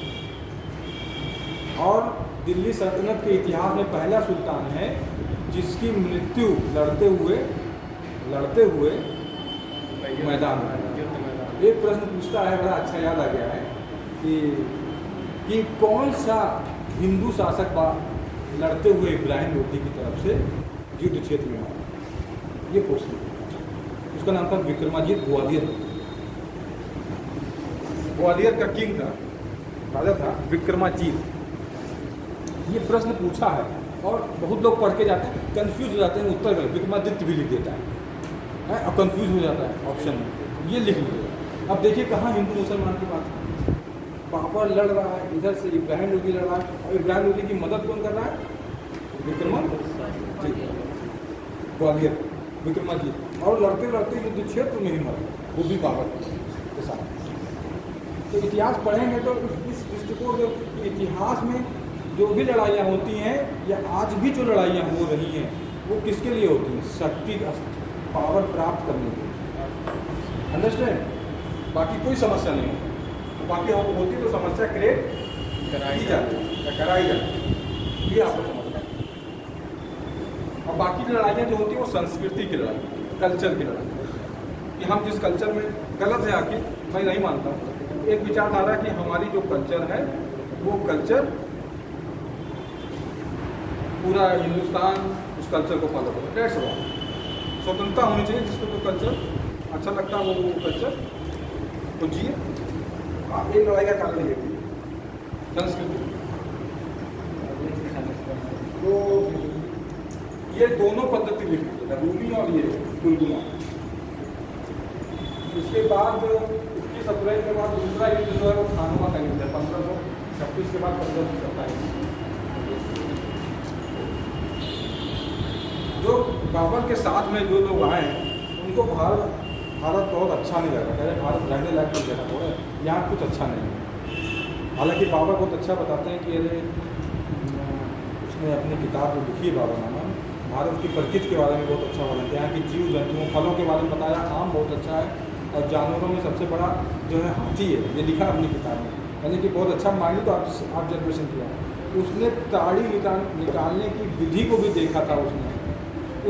और दिल्ली सल्तनत के इतिहास में पहला सुल्तान है जिसकी मृत्यु लड़ते हुए मैदान में। एक प्रश्न पूछता है, बड़ा अच्छा याद आ गया है कि कौन सा हिंदू शासक लड़ते हुए इब्राहिम लोदी की तरफ से युद्ध क्षेत्र में आया, ये क्वेश्चन। उसका नाम था विक्रमाजीत ग्वालियर का किंग था, राजा था विक्रमाजीत। ये प्रश्न पूछा है और बहुत लोग पढ़ के जाते हैं, कंफ्यूज हो जाते हैं, उत्तर गलत, विक्रमादित्य भी लिख देता है और कंफ्यूज हो जाता है ऑप्शन में, ये लिख लीजिएगा। अब देखिए कहाँ हिंदू मुसलमान की बात है, बाबर लड़ रहा है, इधर से इब्राहिम लोदी लड़ रहा है, और इब्राहिम लोदी की मदद कौन कर रहा है, विक्रमाजीत ग्वालियर, विक्रमाजीत। और लड़ते युद्ध क्षेत्र में ही मरा, वो भी बाबर के साथ। तो इतिहास पढ़ेंगे तो इस दृष्टिकोण से इतिहास में जो भी लड़ाइयाँ होती हैं या आज भी जो लड़ाइयाँ हो रही हैं वो किसके लिए होती हैं, शक्ति पावर प्राप्त करने के लिए। अंडरस्टैंड। बाकी कोई समस्या नहीं होती, बाकी होती तो समस्या क्रिएट कराई जाती है, ये आपको समझना है। और बाकी लड़ाइयाँ जो होती हैं वो संस्कृति की लड़ाई, कल्चर की लड़ाई, कि हम जिस कल्चर में गलत है आखिर, मैं नहीं मानता हूँ। एक विचारधारा कि हमारी जो कल्चर है वो कल्चर पूरा हिंदुस्तान उस कल्चर को फॉलो करे, डेट्स ऑल। स्वतंत्रता होनी चाहिए, जिसको जो कल्चर अच्छा लगता है वो कल्चर तो जिए। एक लड़ाई का कारण ये संस्कृति। तो ये दोनों पद्धति लिखी है, रूमी और ये गुलगुमा। इसके बाद 21 अप्रैल के बाद दूसरा युद्ध जो है वो खानवा का युद्ध है, 1536 के बाद 1527। जो बाबर के साथ में जो लोग आए उनको भारत बहुत अच्छा नहीं लगा, कह रहे भारत रहने लायक नहीं जगह हो रहा है, यहाँ कुछ अच्छा नहीं है। हालांकि बाबर बहुत अच्छा बताते हैं कि अरे उसने अपनी किताब जो लिखी है बाबरनामा, भारत की प्रकृति के बारे में बहुत अच्छा वर्णन किया, यहाँ की जीव जंतुओं फलों के बारे में बताया, आम बहुत अच्छा है, और जानवरों में सबसे बड़ा जो है हाथी है, ये लिखा अपनी किताब में, यानी कि बहुत अच्छा मायने तो आप जनरेशन किया है। उसने ताड़ी निकालने की विधि को भी देखा था उसने,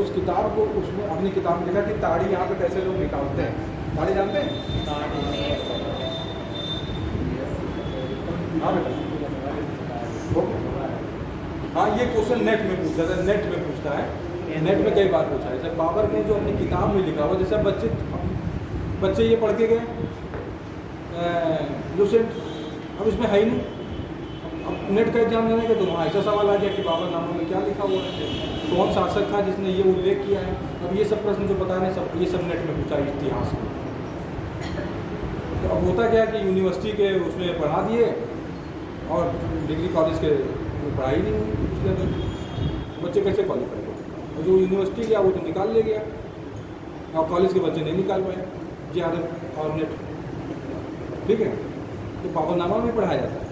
उस किताब को उसने अपनी किताब में लिखा कि ताड़ी यहाँ पे कैसे लोग निकालते हैं। ताड़ी जानते हैं? हाँ बेटा, हाँ ये क्वेश्चन नेट में पूछा था, नेट में पूछता है, नेट में कई बार पूछा है। जैसे बाबर ने जो अपनी किताब में लिखा हुआ, जैसे बच्चे ये पढ़ के गए लुसेंट, अब इसमें है ही नहीं, अब नेट का एग्जाम देने के तो वहाँ ऐसा सवाल आ गया कि बाबरनामा में क्या लिखा हुआ है, कौन शासक था जिसने ये उल्लेख किया है। अब ये सब प्रश्न जो बता रहे हैं सब ये सब नेट में पूछा इतिहास में। तो अब होता क्या कि यूनिवर्सिटी के उसमें पढ़ा दिए और डिग्री कॉलेज के पढ़ाई नहीं हुई, इसलिए बच्चे कैसे क्वालिफाई करते, और जो यूनिवर्सिटी गया वो तो निकाल ले गया और कॉलेज के बच्चे नहीं निकाल पाए, JRF और नेट, ठीक है। तो बाबरनामा में पढ़ाया जाता है,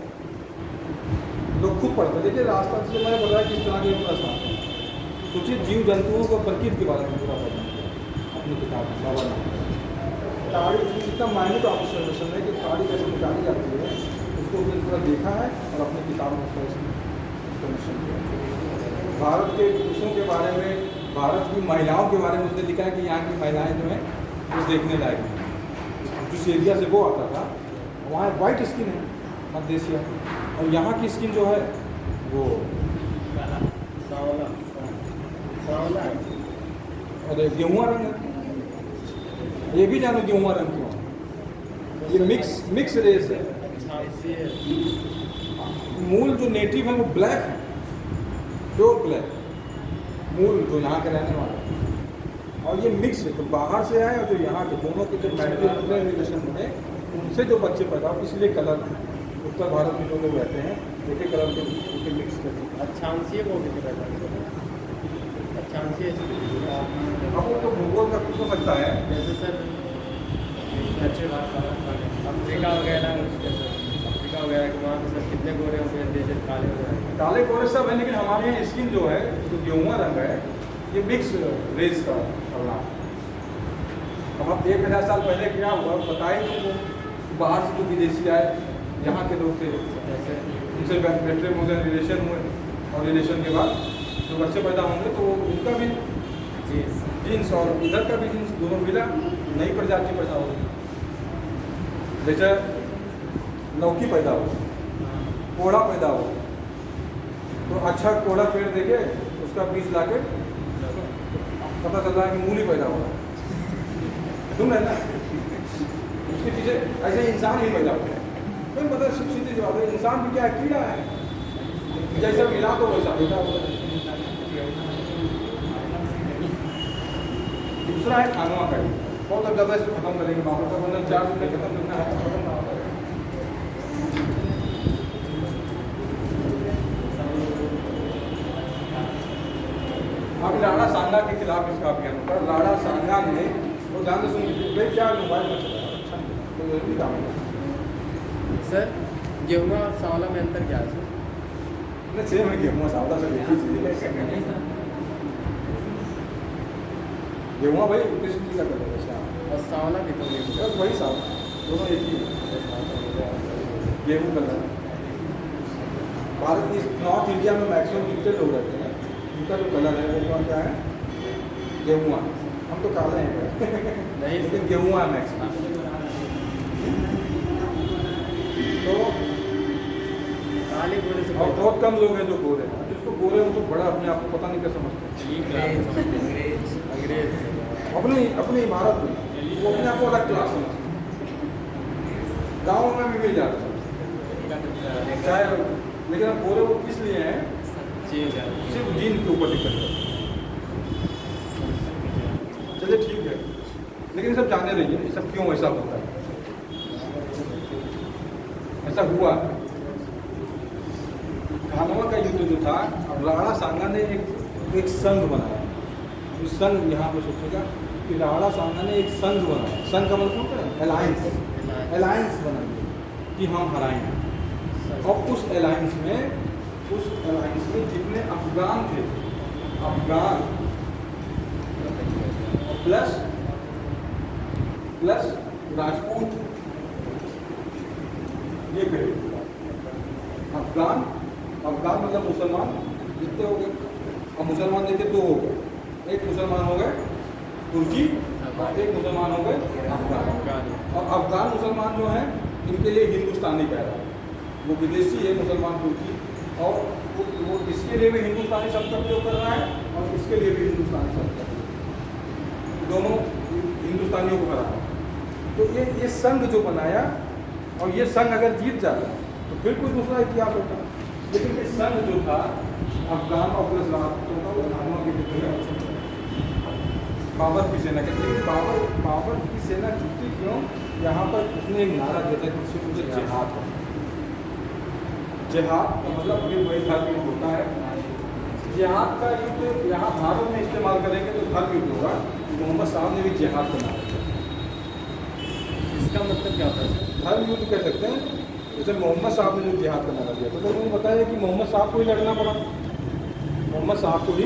लोग खुद पढ़ते हैं। देखिए रास्ता से मैंने बताया किस तरह के प्रश्न आते हैं। सोचिए जीव जंतुओं को प्रकृति के बारे में पूरा पढ़ना अपनी किताब में बाबरनामा। ताड़ी इतना मायने तो आपको सर्वेशन है कि ताड़ी कैसे निकाली जाती है, उसको उसने पूरा देखा है और अपनी किताब में उसका इंफॉर्मेशन किया। भारत के पुरुषों के बारे में, भारत की महिलाओं के बारे में उसने लिखा है कि यहाँ की महिलाएँ जो हैं वो देखने लायक हैं। जिस एरिया से वो आता था वहाँ वाइट स्किन है मध्य एशिया, और यहाँ की स्किन जो है वो अरे गेहुआ रंग है। ये भी जानो गेहुआ रंग क्यों है, ये मिक्स रेस है। मूल जो नेटिव है वो ब्लैक है, जो ब्लैक मूल जो यहाँ के रहने वाले, और ये मिक्स है, तो बाहर से आए और जो यहाँ के दोनों के जो मैट्रिमोनियल रिलेशन बने उनसे जो बच्चे पैदा हो, इसलिए कलर उत्तर भारत में जो लोग रहते हैं एक कलर के उनके मिक्स करते हैं। अच्छांशीय वो भी रहता है, अच्छांशीय अब वो तो भूगोल का कुछ हो सकता है, जैसे सर अच्छे बात अफ्रीका वगैरह कि वहाँ पे सर कितने गोरे होंगे, जैसे काले वगैरह, काले गोरे सब है, लेकिन हमारे यहाँ स्किन जो है जो गेहुआ रंग है ये मिक्स रेस का परिणाम। अब हम 1000 साल पहले क्या हुआ बताए तुमको, बाहर से जो विदेशी आए यहाँ के लोग थे, जैसे उनसे मैट्रिमोनियल रिलेशन हुए, और रिलेशन के बाद जो बच्चे पैदा होंगे तो उनका भी जीन्स और इधर का भी जीन्स दोनों मिला, नई प्रजाति पैदा होगी। जैसे लौकी पैदा हो, कोड़ा पैदा हो, तो अच्छा कोड़ा पेड़ देखे उसका बीज लाके पता चल रहा है कि मूली पैदा हो रहा है, सुन रहे ना, उसके पीछे ऐसे इंसान ही पैदा होता है। कोई मतलब सीधी जवाब है, इंसान भी क्या है, कीड़ा है, जैसा मिला तो वैसा बेटा होगा। दूसरा है खानवा का, बहुत अब ज़्यादा इसको खत्म करेंगे, बाबू का मतलब 4 दिन में खत्म करना है, खत्म ना होता है। अब लाड़ा सांगा के खिलाफ इसका अभियान होता है। लाड़ा सांगा ने वो ध्यान से सुनिए, क्या मोबाइल में चला अच्छा तो जरूरी काम है सर। गेहुआ और सांवला में अंतर क्या है सर? नहीं सेम है, गेहुआ सांवला सब एक ही चीज़ है। गेहुआ भाई कृष्ण जी का कलर है, और सांवला भी तो नहीं, बस वही सांवला, दोनों एक ही है, गेहूँ कलर। भारत की नॉर्थ इंडिया में मैक्सिमम जितने लोग रहते हैं इनका जो कलर है वो कौन क्या है, गेहुआ। हम तो काले हैं नहीं लेकिन गेहुआ है मैक्सिमम। तो काले घोड़े से और बहुत कम लोग हैं जो गोरे हैं, जिसको गोरे हैं वो तो बड़ा अपने आप को पता नहीं क्या समझते हैं। अंग्रेज अपने भारत में वो अपने आप को अलग क्लास समझते हैं। गाँव में भी मिल जाता है चाहे, लेकिन अब गोरे वो किस लिए हैं, सिर्फ जीन के ऊपर डिपेंड है। चलिए ठीक है, लेकिन सब जाने रहिए ये सब क्यों ऐसा होता है, ऐसा हुआ। खानवा का युद्ध जो था, अब राणा सांगा ने एक संघ बनाया। इस संघ यहाँ पे सोचेगा कि राणा सांगा ने एक संघ बनाया। संघ का मतलब क्या है, अलायंस बना कि हम हराएंगे। और उस अलायंस में जितने अफगान थे, अफगान प्लस राजपूत, ये कहे अफगान मतलब मुसलमान जितने हो गए। अब मुसलमान देखे दो हो गए, एक मुसलमान हो गए तुर्की और एक मुसलमान हो गए अफगान। और अफगान मुसलमान जो हैं इनके लिए हिंदुस्तानी कह रहा है, वो विदेशी है मुसलमान तुर्की, और वो इसके लिए भी हिंदुस्तानी शब्द का प्रयोग कर रहा है और इसके लिए भी हिंदुस्तानी शब्द का, दोनों हिंदुस्तानियों को हरा। तो ये संघ जो बनाया, और ये संघ अगर जीत जाता तो फिर कोई दूसरा इतिहास होता। लेकिन ये संघ जो था अफगान और प्लस राजपूतों का, वो खानवा के युद्ध में बाबर की सेना के, लेकिन बाबर की सेना जीतती क्यों, यहाँ पर उसने एक नारा दिया था कि मुझे जिहाद का, जिहाद का मतलब ये वही धर्म युद्ध होता है। जिहाद का युद्ध यहाँ भारत में इस्तेमाल करेंगे तो धर्म युद्ध होगा। मोहम्मद साहब ने भी जिहाद का नारा दिया। इसका मतलब क्या होता है? धर्म युद्ध कह सकते हैं। जैसे मोहम्मद साहब ने जो जिहाद का नारा दिया तो लोगों ने बताया कि मोहम्मद साहब को ही लड़ना पड़ा, मोहम्मद साहब को ही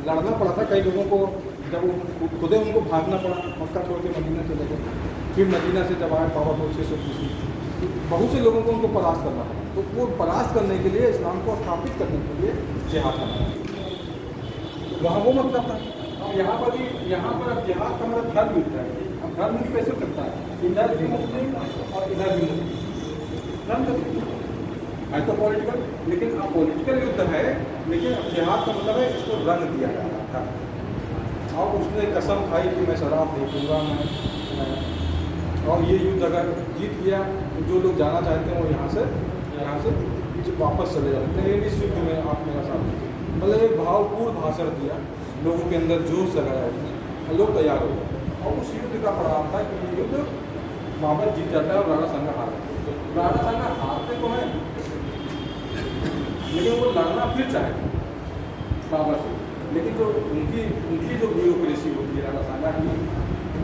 लड़ना पड़ा था। कई लोगों को जब वो खुद उनको भागना पड़ा, मक्का छोड़ के मदीना चले गए, फिर मदीना से जब आए पावरफुल 630, बहुत से लोगों को उनको परास्त करना पड़ा। तो वो परास्त करने के लिए, इस्लाम को स्थापित करने के लिए जिहाद करना वहाँ वो मतलब था। अब यहाँ पर अब जिहाद का मतलब धर्म युद्ध है। अब धर्म युद्ध कैसे करता है, इधर भी मुस्लिम और इधर भी मुस्लिम, धर्म है तो पॉलिटिकल, लेकिन अब पॉलिटिकल युद्ध है, लेकिन अब जिहाद का मतलब है इसको रंग दिया जा रहा था। और उसने कसम खाई कि मैं शराब नहीं पीऊँगा, मैं और ये युद्ध अगर जीत गया तो जो लोग जाना चाहते हैं वो यहाँ से वापस चले जाते हैं। इस युद्ध में आप मेरा साथ दीजिए, मतलब एक भावपूर्ण भाषण दिया, लोगों के अंदर जोश जगाया उसने, और लोग तैयार हो गए। और उस युद्ध का परिणाम था कि ये युद्ध बाबर जीत जाता है और राणा सांगा हार जाता है। राणा सांगा हारते तो हैं, लेकिन वो लड़ना फिर चाहे बाबर से, लेकिन जो उनकी जो ब्यूरोक्रेसी होती है राणा सांगा की,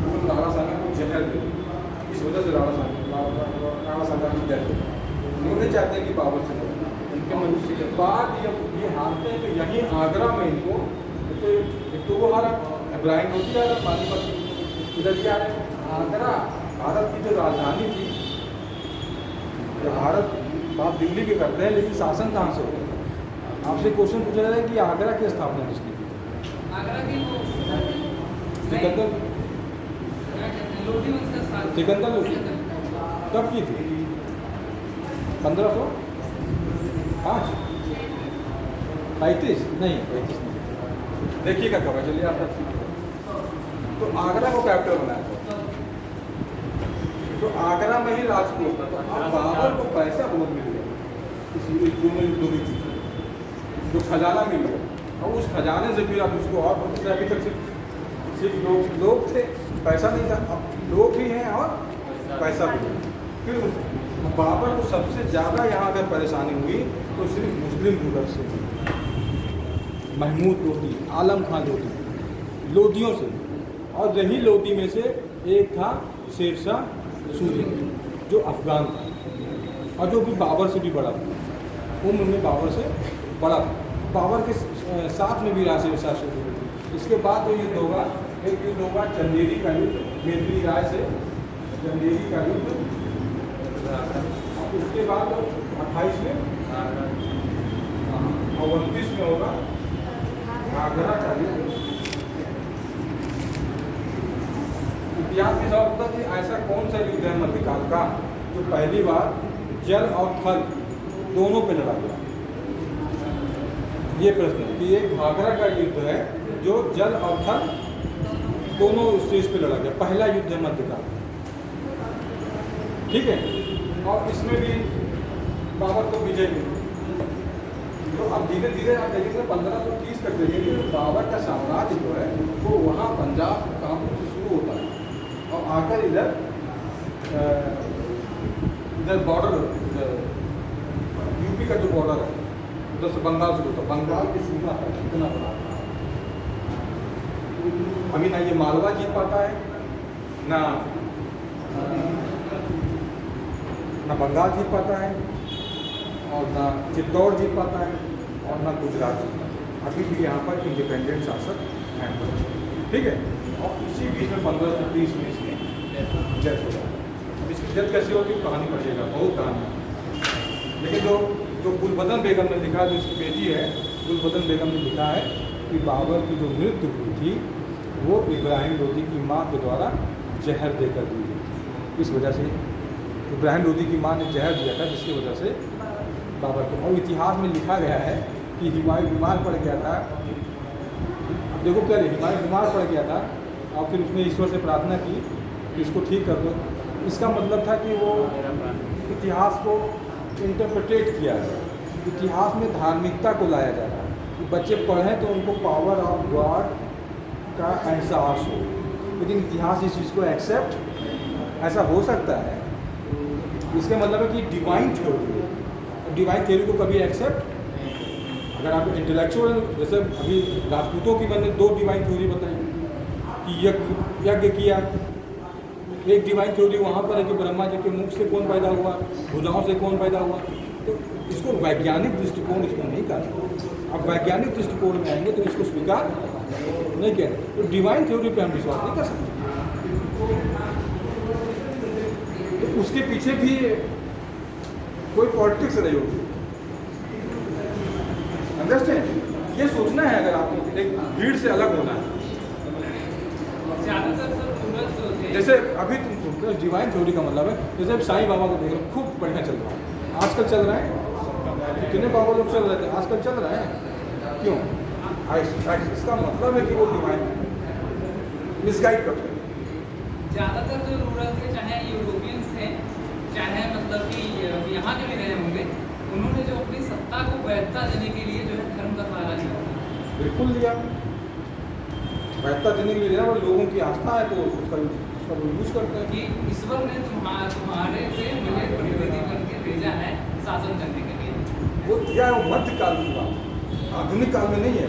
वो राणा सांगा को जहर दे, इस वजह से राणा सांगा की डेथ हो। वो नहीं चाहते कि बाबर से लड़ना। उनके मनुष्य के बाद जब ये हारते हैं तो यहीं आगरा में इनको एक तो वो हारा, इब्राहिम लोधी हारा, पानीपत इधर भी आ रहे। आगरा भारत की जो राजधानी थी, भारत बात दिल्ली के करते हैं, लेकिन शासन कहाँ से होता है? आपसे क्वेश्चन पूछा जाए कि आगरा की स्थापना किसने की थी? सिकंदर लोधी। कब की थी? 1505 35 नहीं, 35 नहीं, देखिएगा कब है, चलिए आप। तो आगरा को कैपिटल बनाया था, तो आगरा में ही राजकोट था। तो बाबर को पैसा बहुत मिल गया इसी जो खजाना मिल गया, और उस खजाने से फिर अब उसको और अभी तक सिर्फ लोग थे, पैसा नहीं था। अब लोग भी हैं और पैसा भी है। फिर बाबर को सबसे ज़्यादा यहाँ अगर परेशानी हुई तो सिर्फ मुस्लिम रूलर से, महमूद लोधी, आलम खान लोधी, लोधियों से। और यही लोधी में से एक था शेरशाह सूरी, जो अफगान था और जो भी बाबर से भी बड़ा था, उम्र में बाबर से बड़ा था। बाबर के साथ में भी राशि शेरशाह सूरी थी। इसके बाद जो युद्ध होगा, एक युद्ध होगा चंदेरी का युद्ध, मेदनी राय से चंदेरी का युद्ध। उसके बाद 28 में और 29 में होगा आगरा का इतिहास में सब होता कि ऐसा कौन सा युद्ध है मध्यकाल का जो पहली बार जल और थल दोनों पे लड़ा गया। ये प्रश्न है कि ये घाघरा का युद्ध है जो जल और थल दोनों स्टेज पे लड़ा गया, पहला युद्ध है मध्यकाल। ठीक है, और इसमें भी बाबर को विजय मिली। तो अब धीरे धीरे आप देखेंगे 1530 तक देखेंगे बाबर का साम्राज्य जो है वो वहाँ पंजाब कानपुर से शुरू होता है और आकर इधर बॉर्डर यूपी का जो बॉर्डर है उधर से बंगाल से होता है, बंगाल की सीमा पर कितना बड़ा। अभी ना ये मालवा जीत पाता है, ना बंगाल जीत पाता है, और ना चित्तौड़ जीत पाता है, और ना गुजरात जीत पाता है। अभी भी यहाँ पर इंडिपेंडेंट शासक हैं। ठीक है, और इसी बीच में 1530 में इसकी डेथ हो जाती है। अब इसकी डेथ कैसे होती है कहानी पढ़िएगा, बहुत कहानी है। लेकिन जो गुलबदन बेगम ने लिखा, जो इसकी बेटी है गुलबदन बेगम ने लिखा है कि बाबर की जो मृत्यु हुई थी वो इब्राहिम लोदी की माँ के द्वारा जहर देकर दी गई थी। इस वजह से इब्राहिम लोदी की माँ ने जहर दिया था, जिसकी वजह से बाबर को, और इतिहास में लिखा गया है कि हुमायूं बीमार पड़ गया था। अब देखो क्या, हुमायूं बीमार पड़ गया था और फिर उसने ईश्वर से प्रार्थना की कि इसको ठीक कर दो। इसका मतलब था कि वो इतिहास को इंटरप्रिटेट किया है, इतिहास में धार्मिकता को लाया जा रहा है कि बच्चे पढ़ें तो उनको पावर ऑफ गॉड का एहसास हो। लेकिन इतिहास इस चीज़ को एक्सेप्ट ऐसा हो सकता है, इसका मतलब है कि डिवाइन थ्योरी है। डिवाइन थ्योरी को कभी एक्सेप्ट, अगर आप इंटेलेक्चुअल, जैसे अभी राजपूतों की मैंने 2 डिवाइन थ्योरी बताई कि यज्ञ किया, एक डिवाइन थ्योरी वहाँ पर है कि ब्रह्मा जी के मुख से कौन पैदा हुआ, भुजाओं से कौन पैदा हुआ। तो इसको वैज्ञानिक दृष्टिकोण इसको नहीं कहते। अब वैज्ञानिक दृष्टिकोण में आएंगे तो इसको स्वीकार नहीं कहते। तो डिवाइन थ्योरी पे हम विश्वास नहीं कर सकते। तो उसके पीछे भी कोई पॉलिटिक्स रही होगी, अंडरस्टैंड। ये सोचना है अगर आपको एक भीड़ से अलग होना है। जैसे अभी तुम सोचते हो डिवाइन थ्योरी का मतलब है, जैसे अब साईं बाबा को देख रहे हो, खूब बढ़िया चल रहा है, आजकल चल रहा है। कितने बाबा लोग चल रहे थे, आजकल चल रहा है, क्यों? इसका मतलब है कि वो डिवाइन मिसगाइड करते हैं। ज़्यादातर जो रूरल थे, चाहे यूरोपियंस थे, चाहे मतलब कि यहाँ के भी रहे होंगे, उन्होंने जो अपनी सत्ता को वैधता देने के लिए जो है धर्म का सहारा लिया। बिल्कुल लिया, वैधता देने के लिए लिया, और लोगों की आस्था है तो उसका यूज करते हैं कि ईश्वर ने तुम्हारे से मुझे प्रतिनिधि करके भेजा है शासन करने के लिए। वो दिया है, वो मध्यकाल की बात, आधुनिक काल में नहीं है,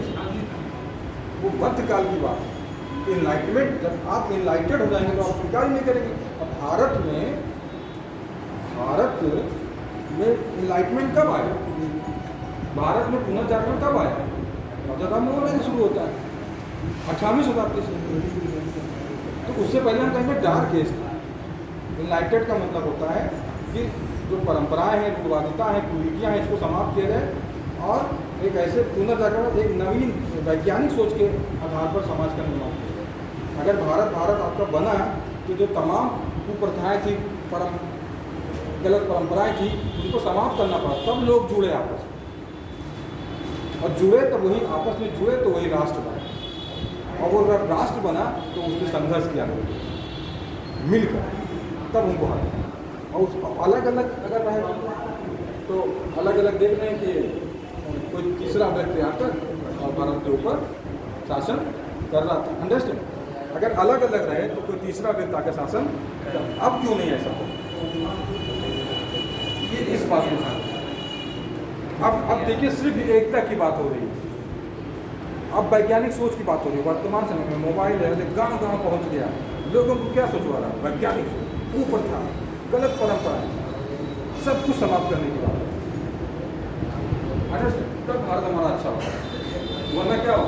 वो मध्यकाल की बात है। इनलाइटमेंट, जब आप इनलाइटेड हो जाएंगे तो आप स्वीकार नहीं करेंगे। अब भारत में इनलाइटमेंट कब आया? भारत में पुनर्जागरण कब आया? नवजात मोहन शुरू होता है 18वीं शताब्दी से। तो उससे पहले हम कहेंगे डार्क एज था। इनलाइटेड का मतलब होता है कि जो परंपराएं हैं, रूढ़वादिता है, कुरीतियाँ हैं, इसको समाप्त किया जाए और एक ऐसे पुनर्जागरण, एक नवीन वैज्ञानिक सोच के आधार पर समाज का निर्माण किया जाए। अगर भारत आपका बना तो जो तमाम कुप्रथाएँ थी, गलत परंपराएं थी, उनको समाप्त करना पड़ा, तब लोग जुड़े आपस में, और जुड़े तो वही आपस में जुड़े तो वही राष्ट्र बना, और वो जब राष्ट्र बना तो उसने संघर्ष किया मिलकर, तब उनको हराया। और उसको अलग अलग अगर रहे तो अलग अलग देख रहे हैं कि कोई तीसरा व्यक्ति आकर और भारत के ऊपर शासन कर रहा था, अंडरस्टैंड। अगर अलग अलग रहे तो कोई तीसरा व्यक्ति आकर शासन कर, अब क्यों नहीं ऐसा हो? ये इस बात में था। अब देखिए सिर्फ एकता की बात हो रही है, अब वैज्ञानिक सोच की बात हो रही है। वर्तमान समय में मोबाइल है, गांव गांव पहुंच गया, लोगों को क्या सोचवा रहा है? वैज्ञानिक सोच, ऊपर था, गलत परंपरा, सब कुछ समाप्त करने की बात है। तब भारत हमारा अच्छा होगा, वरना क्या हो,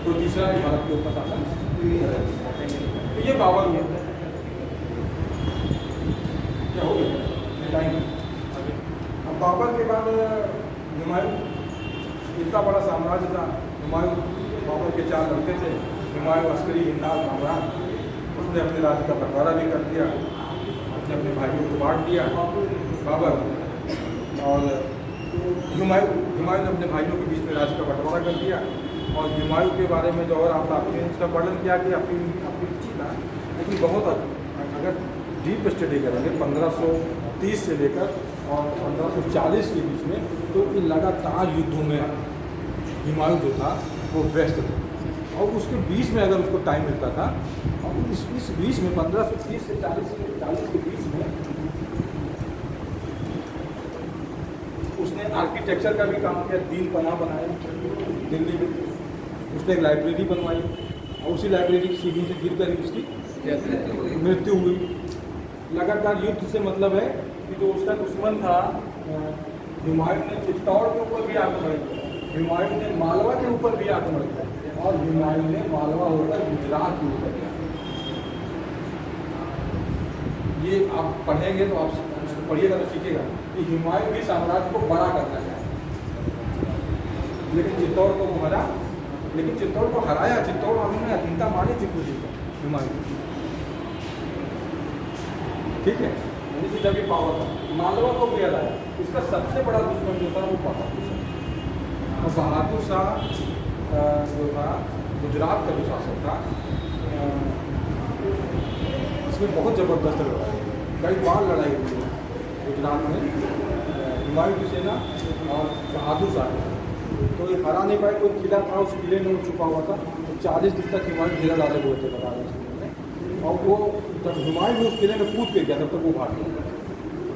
कोई तीसरा भारत के ऊपर शासन। तो ये बाबर हुआ, क्या हो गया टाइम। अब बाबर के बाद हुमायूं, इतना बड़ा साम्राज्य था, हुमायूं बाबर के 4 लड़के थे, हुमायूं अस्करी, हिंदाल, कामरान। उसने अपने राज्य का बंटवारा भी कर दिया, अपने भाइयों को बांट दिया बाबर। और हुमायूं ने अपने भाइयों के बीच में राज्य का बंटवारा कर दिया। और हुमायूं के बारे में जो और आपने इसका वर्णन किया कि अफरीची था, लेकिन बहुत अगर डीप स्टडी करेंगे 1530 से लेकर और 1540 के बीच में, तो इन लगातार युद्धों में हुमायूं जो था वो व्यस्त था। और उसके बीच में अगर उसको टाइम मिलता था, और इस बीच में 1530 से 40 के बीच में उसने आर्किटेक्चर का भी काम किया, 3 पनाह बनाए दिल्ली में। उसने एक लाइब्रेरी बनवाई और उसी लाइब्रेरी की सीढ़ी से गिर कर उसकी मृत्यु हुई। लगातार युद्ध से मतलब है कि जो उसका दुश्मन था, हुमायूं ने चित्तौड़ के ऊपर भी आक्रमण किया, हुमायूं ने मालवा के ऊपर भी आक्रमण किया, और हुमायूं ने मालवा होकर गुजरात के ऊपर किया। ये आप पढ़ेंगे तो आप पढ़िएगा तो सीखिएगा कि हुमायूं भी साम्राज्य को बड़ा करना चाहे, लेकिन चित्तौड़ को वो हरा, लेकिन चित्तौड़ को हराया। चित्तौड़ उन्होंने अधीनता मानी थी पूरी हुमायूं, ठीक है, उनकी जब भी पावर था। मालवा को भी हराया। इसका सबसे बड़ा दुश्मन जो था वो बहादुर शाह। और बहादुर शाह जो था गुजरात का जो शासक था, इसमें बहुत ज़बरदस्त लड़ाई, कई बार लड़ाई हुई गुजरात में हुमायूं की सेना और बहादुर शाह। तो ये हरा नहीं पाए। कोई किला था, उस किले में वो छुपा हुआ था, तो 40 दिन तक हुमायूं घेरा डाले हुए थे बता उस किले में। और वो जब हुमायूं भी उस किले में कूद के गया तब तक वो भाग गया।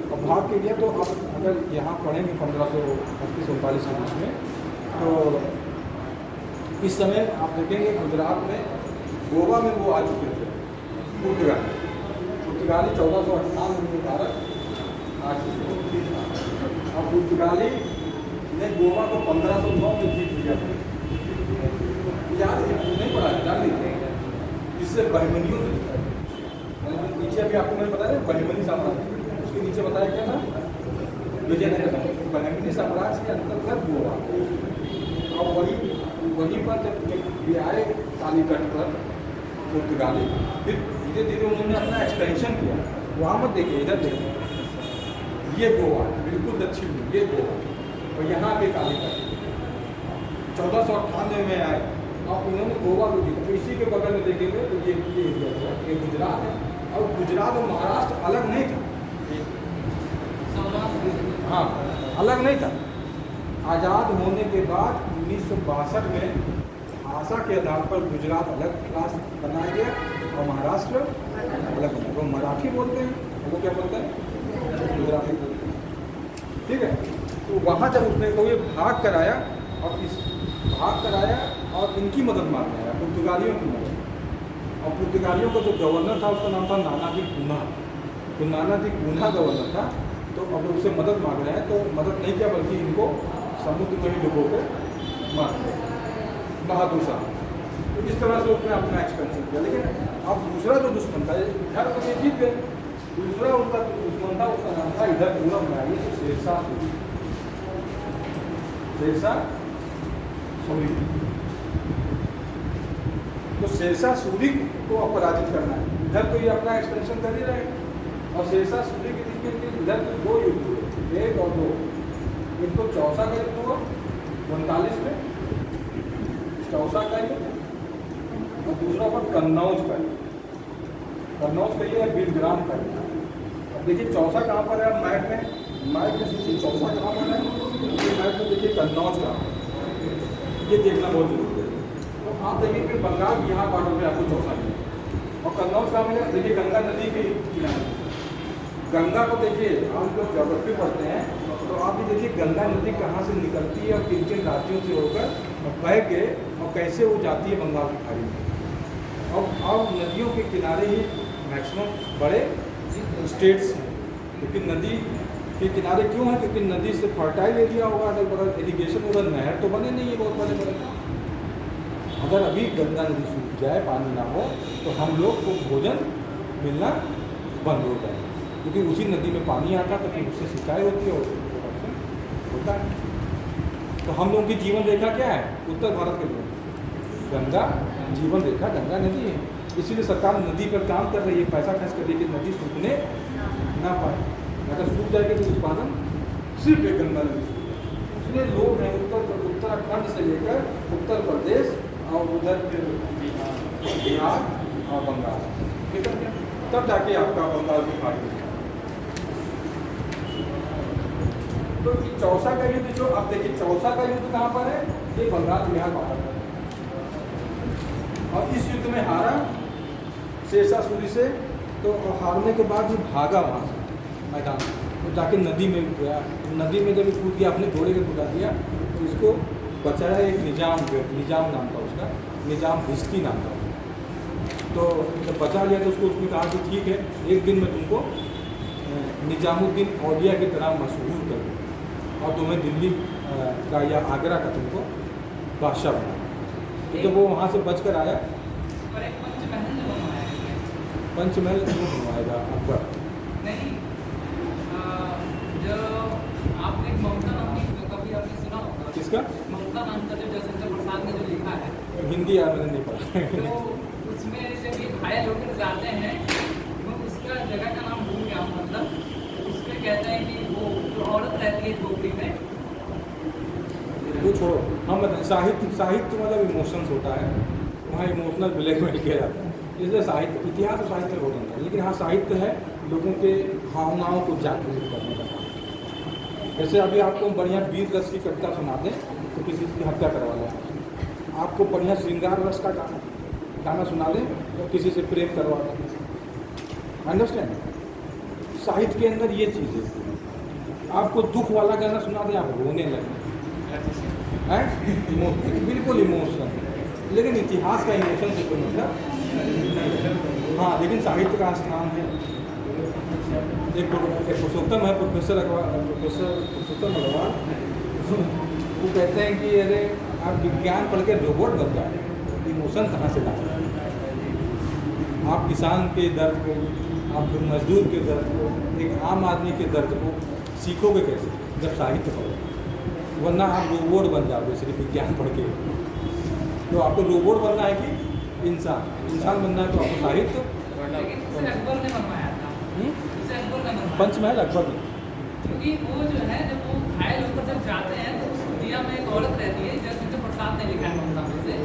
और भाग के गया तो अब अगर यहाँ पढ़ेंगे 1538-39 के बीच में, तो इस समय आप देखेंगे गुजरात में, गोवा में वो आ चुके थे पुर्तगाली 1498 में भारत आ चुके थे। और पुर्तगाली ने गोवा को 1509 में जीत लिया था। याद नहीं पड़ा, जान लीजिए, इससे बहमनियों से जीता है। नीचे अभी आपको नहीं बताया बहमनी साम्राज्य, उसके नीचे बताया क्या था, विजयनगर। बहमनी साम्राज्य के अंतर्गत गोवा। और वहीं पर जब ये आए कालीकट पर पुर्तगाली, फिर धीरे धीरे उन्होंने अपना एक्सटेंशन किया। वहाँ मत देखिए, इधर देखिए, ये गोवा बिल्कुल दक्षिण में, ये गोवा, और यहाँ पे कालीकट 1498 में आए और उन्होंने गोवा को जीता। तो इसी के बगल में देखेंगे तो ये एरिया है, ये गुजरात है। और गुजरात और महाराष्ट्र अलग नहीं था, हाँ अलग नहीं था। आज़ाद होने के बाद 1962 में भाषा के आधार पर गुजरात अलग राष्ट्र बनाया गया और महाराष्ट्र अलग बना। वो मराठी बोलते हैं, वो क्या बोलते हैं, गुजराती बोलते हैं, ठीक है। तो वहाँ जब उसने तो ये भाग कराया और इस भाग कराया और इनकी मदद मांगने आया, पुर्तगालियों की मदद। और पुर्तगालियों का जो गवर्नर था उसका नाम था नाना दी कून्हा। तो नाना दी कून्हा गवर्नर था। तो अब उससे मदद मांग रहे हैं, तो मदद नहीं किया बल्कि इनको समुद्र में ही डुबो के मार दिया बहादुर शाह। तो इस तरह से उसने अपना एक्सपेंशन किया। लेकिन अब दूसरा जो दुश्मन था, इधर तो ये जीत गए, दूसरा उनका दुश्मन था, उसका नाम था इधर पूरा बनाइए तो शेरशाह सूरी। शेरशाह सूरी, तो शेरशाह सूरी को अब पराजित करना है। इधर तो ये अपना एक्सपेंशन कर ही रहे हैं और शेरशाह सूरी के बीच में इधर तो 2 युद्ध हुए, 1 और 2। एक तो चौसा का युद्ध हुआ 39 में, चौसा का युद्ध, और दूसरा हुआ कन्नौज का युद्ध। कन्नौज का ये है बिलग्राम का युद्ध। अब देखिए चौसा कहाँ पर है, मैप में सोचिए चौसा कहाँ पर है, ये मैप में देखिए कन्नौज कहाँ पर, ये देखना बहुत जरूरी है। तो आप देखिए फिर बंगाल यहाँ बॉर्डर पे आपको चौसा मिलेगा और कन्नौज कहाँ मिलेगा। देखिए गंगा नदी के किनारे, गंगा को देखिए, हम लोग ज्योग्राफी पढ़ते हैं तो आप भी देखिए गंगा नदी कहाँ से निकलती है और किन किन राज्यों से होकर बह के और कैसे वो जाती है बंगाल की खाड़ी में। और नदियों के किनारे ही मैक्सिमम बड़े स्टेट्स हैं, क्योंकि नदी के किनारे क्यों है, क्योंकि नदी से फर्टाइल एरिया होगा अगल बगल, इरीगेशन होगा, नहर तो बने नहीं है बहुत बड़े बड़े। अगर अभी गंगा नदी सूख जाए, पानी ना हो, तो हम लोग को भोजन मिलना बंद हो जाए, क्योंकि उसी नदी में पानी आता है, तो फिर उससे सिंचाई होती है और प्रोडक्शन होता है। तो हम लोगों की जीवन रेखा क्या है, उत्तर भारत के लोग गंगा जीवन रेखा, गंगा नदी है, इसीलिए सरकार नदी पर काम कर रही है, पैसा खर्च कर रही है कि नदी सूखने ना पाए। अगर सूख जाएगी तो उत्पादन सिर्फ एक गंगा नदी सूख जाएगी। इसलिए लोग हैं उत्तराखंड से लेकर उत्तर प्रदेश और उधर फिर बिहार और बंगाल, ठीक है, तब जाके आपका बंगाल की खाड़ी है। तो चौसा का युद्ध जो आप देखिए, चौसा का युद्ध कहाँ पर है, ये बंगाल बिहार बाहर पर है। और इस युद्ध में हारा शेषासुरी से, तो हारने के बाद ये भागा वहाँ से मैदान में, तो जाके नदी में गया। नदी में जब कूद गया, अपने घोड़े को कूदा दिया, तो इसको बचाया एक निजाम नाम था उसका, निजाम हिस्ती नाम था। तो जब बचा लिया तो उसने कहा कि ठीक है, एक दिन में तुमको निजामुद्दीन औलिया की तरह मशहूर कर दूँ और तुम्हें दिल्ली का या आगरा का तुमको बादशाह बना। तो जब वो वहाँ से बच कर आया, और एक पंचमहल जो बनवाया है, पंचमहल क्यों बनवाएगा अकबर? नहीं, जो आपने ममता नाम की कभी आपने सुना होगा, किसका? ममता नाम का जो जयशंकर प्रसाद ने जो लिखा है, हिंदी यार मैंने नहीं पढ़ा। तो उसमें जब ये घायल होकर जाते हैं, वो उसका जगह का नाम भूल गया, मतलब उसमें कहते हैं कि वो जो औरत रहती है झोपड़ी में, वो छोड़ो, हम बताएं साहित्य मतलब इमोशंस होता है, वहाँ इमोशनल ब्लैकमेल किया जाता है, इसलिए साहित्य, इतिहास और साहित्य हो जाता है। लेकिन हाँ, साहित्य है लोगों के भावनाओं को जागृत करने का काम। जैसे अभी आपको बढ़िया वीर रस की कविता सुना दें तो किसी की हत्या करवा दें, आपको बढ़िया श्रृंगार रस का गाना सुना दें तो किसी से प्रेम करवा दें। अंडरस्टैंड? साहित्य के अंदर ये चीज़ है। आपको दुख वाला गाना सुना दें, आप रोने लगें, बिल्कुल इमोशन, लेकिन इतिहास का इमोशन से कोई मतलब नहीं। हाँ, लेकिन साहित्य का स्थान है। एक पुरुषोत्तम है, प्रोफेसर पुरुषोत्तम अग्रवाल, वो कहते हैं कि अरे आप विज्ञान पढ़ के रोबोट बन जाए, इमोशन कहाँ से लाए? आप किसान के दर्द को, आप मजदूर के दर्द को, एक आम आदमी के दर्द को सीखोगे कैसे? जब साहित्य पढ़ो, वरना आप रोबोट बन जाओगे सिर्फ विज्ञान पढ़ के। तो आपको रोबोट बनना है कि इंसान बनना है, तो आपको साहित्य। लेकिन उसे अकबर ने बनवाया था, उसे अकबर ने बनवाया, पंचमहल अकबर ने, क्योंकि वो जो है जब वो घायल होकर जब जाते हैं तो उस दुनिया में एक औरत रहती है, जयशंकर प्रसाद ने लिखा है ममता में से,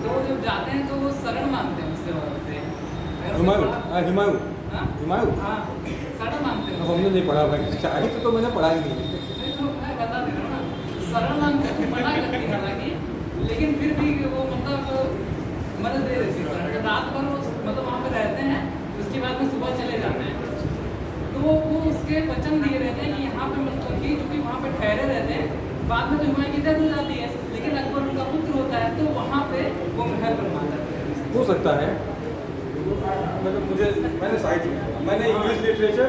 तो वो जब जाते हैं तो वो शरण मांगते हैं उससे, औरत से हुमायूं, हाँ, शरण मांगते हैं। अब हमने नहीं पढ़ा भाई, साहित्य तो मैंने पढ़ा ही नहीं। नहीं तो मैं बता दे रहा हूँ ना, शरण मांगते हैं, मना करती है हालांकि, लेकिन फिर भी वो मतलब मदद दे देती है शरण। रात भर वो मतलब वहाँ पे रहते हैं, उसके बाद में सुबह चले जाते हैं। तो वो उसके वचन दिए रहते हैं कि यहाँ पे मतलब कि चूँकि वहाँ पे ठहरे रहते हैं, बाद में तो हुमायूं की डेथ हो जाती है, लेकिन अकबर उनका पुत्र होता है, तो वहाँ पे वो महल बनवाता है। हो सकता है, मतलब मैंने साहित्य, मैंने इंग्लिश लिटरेचर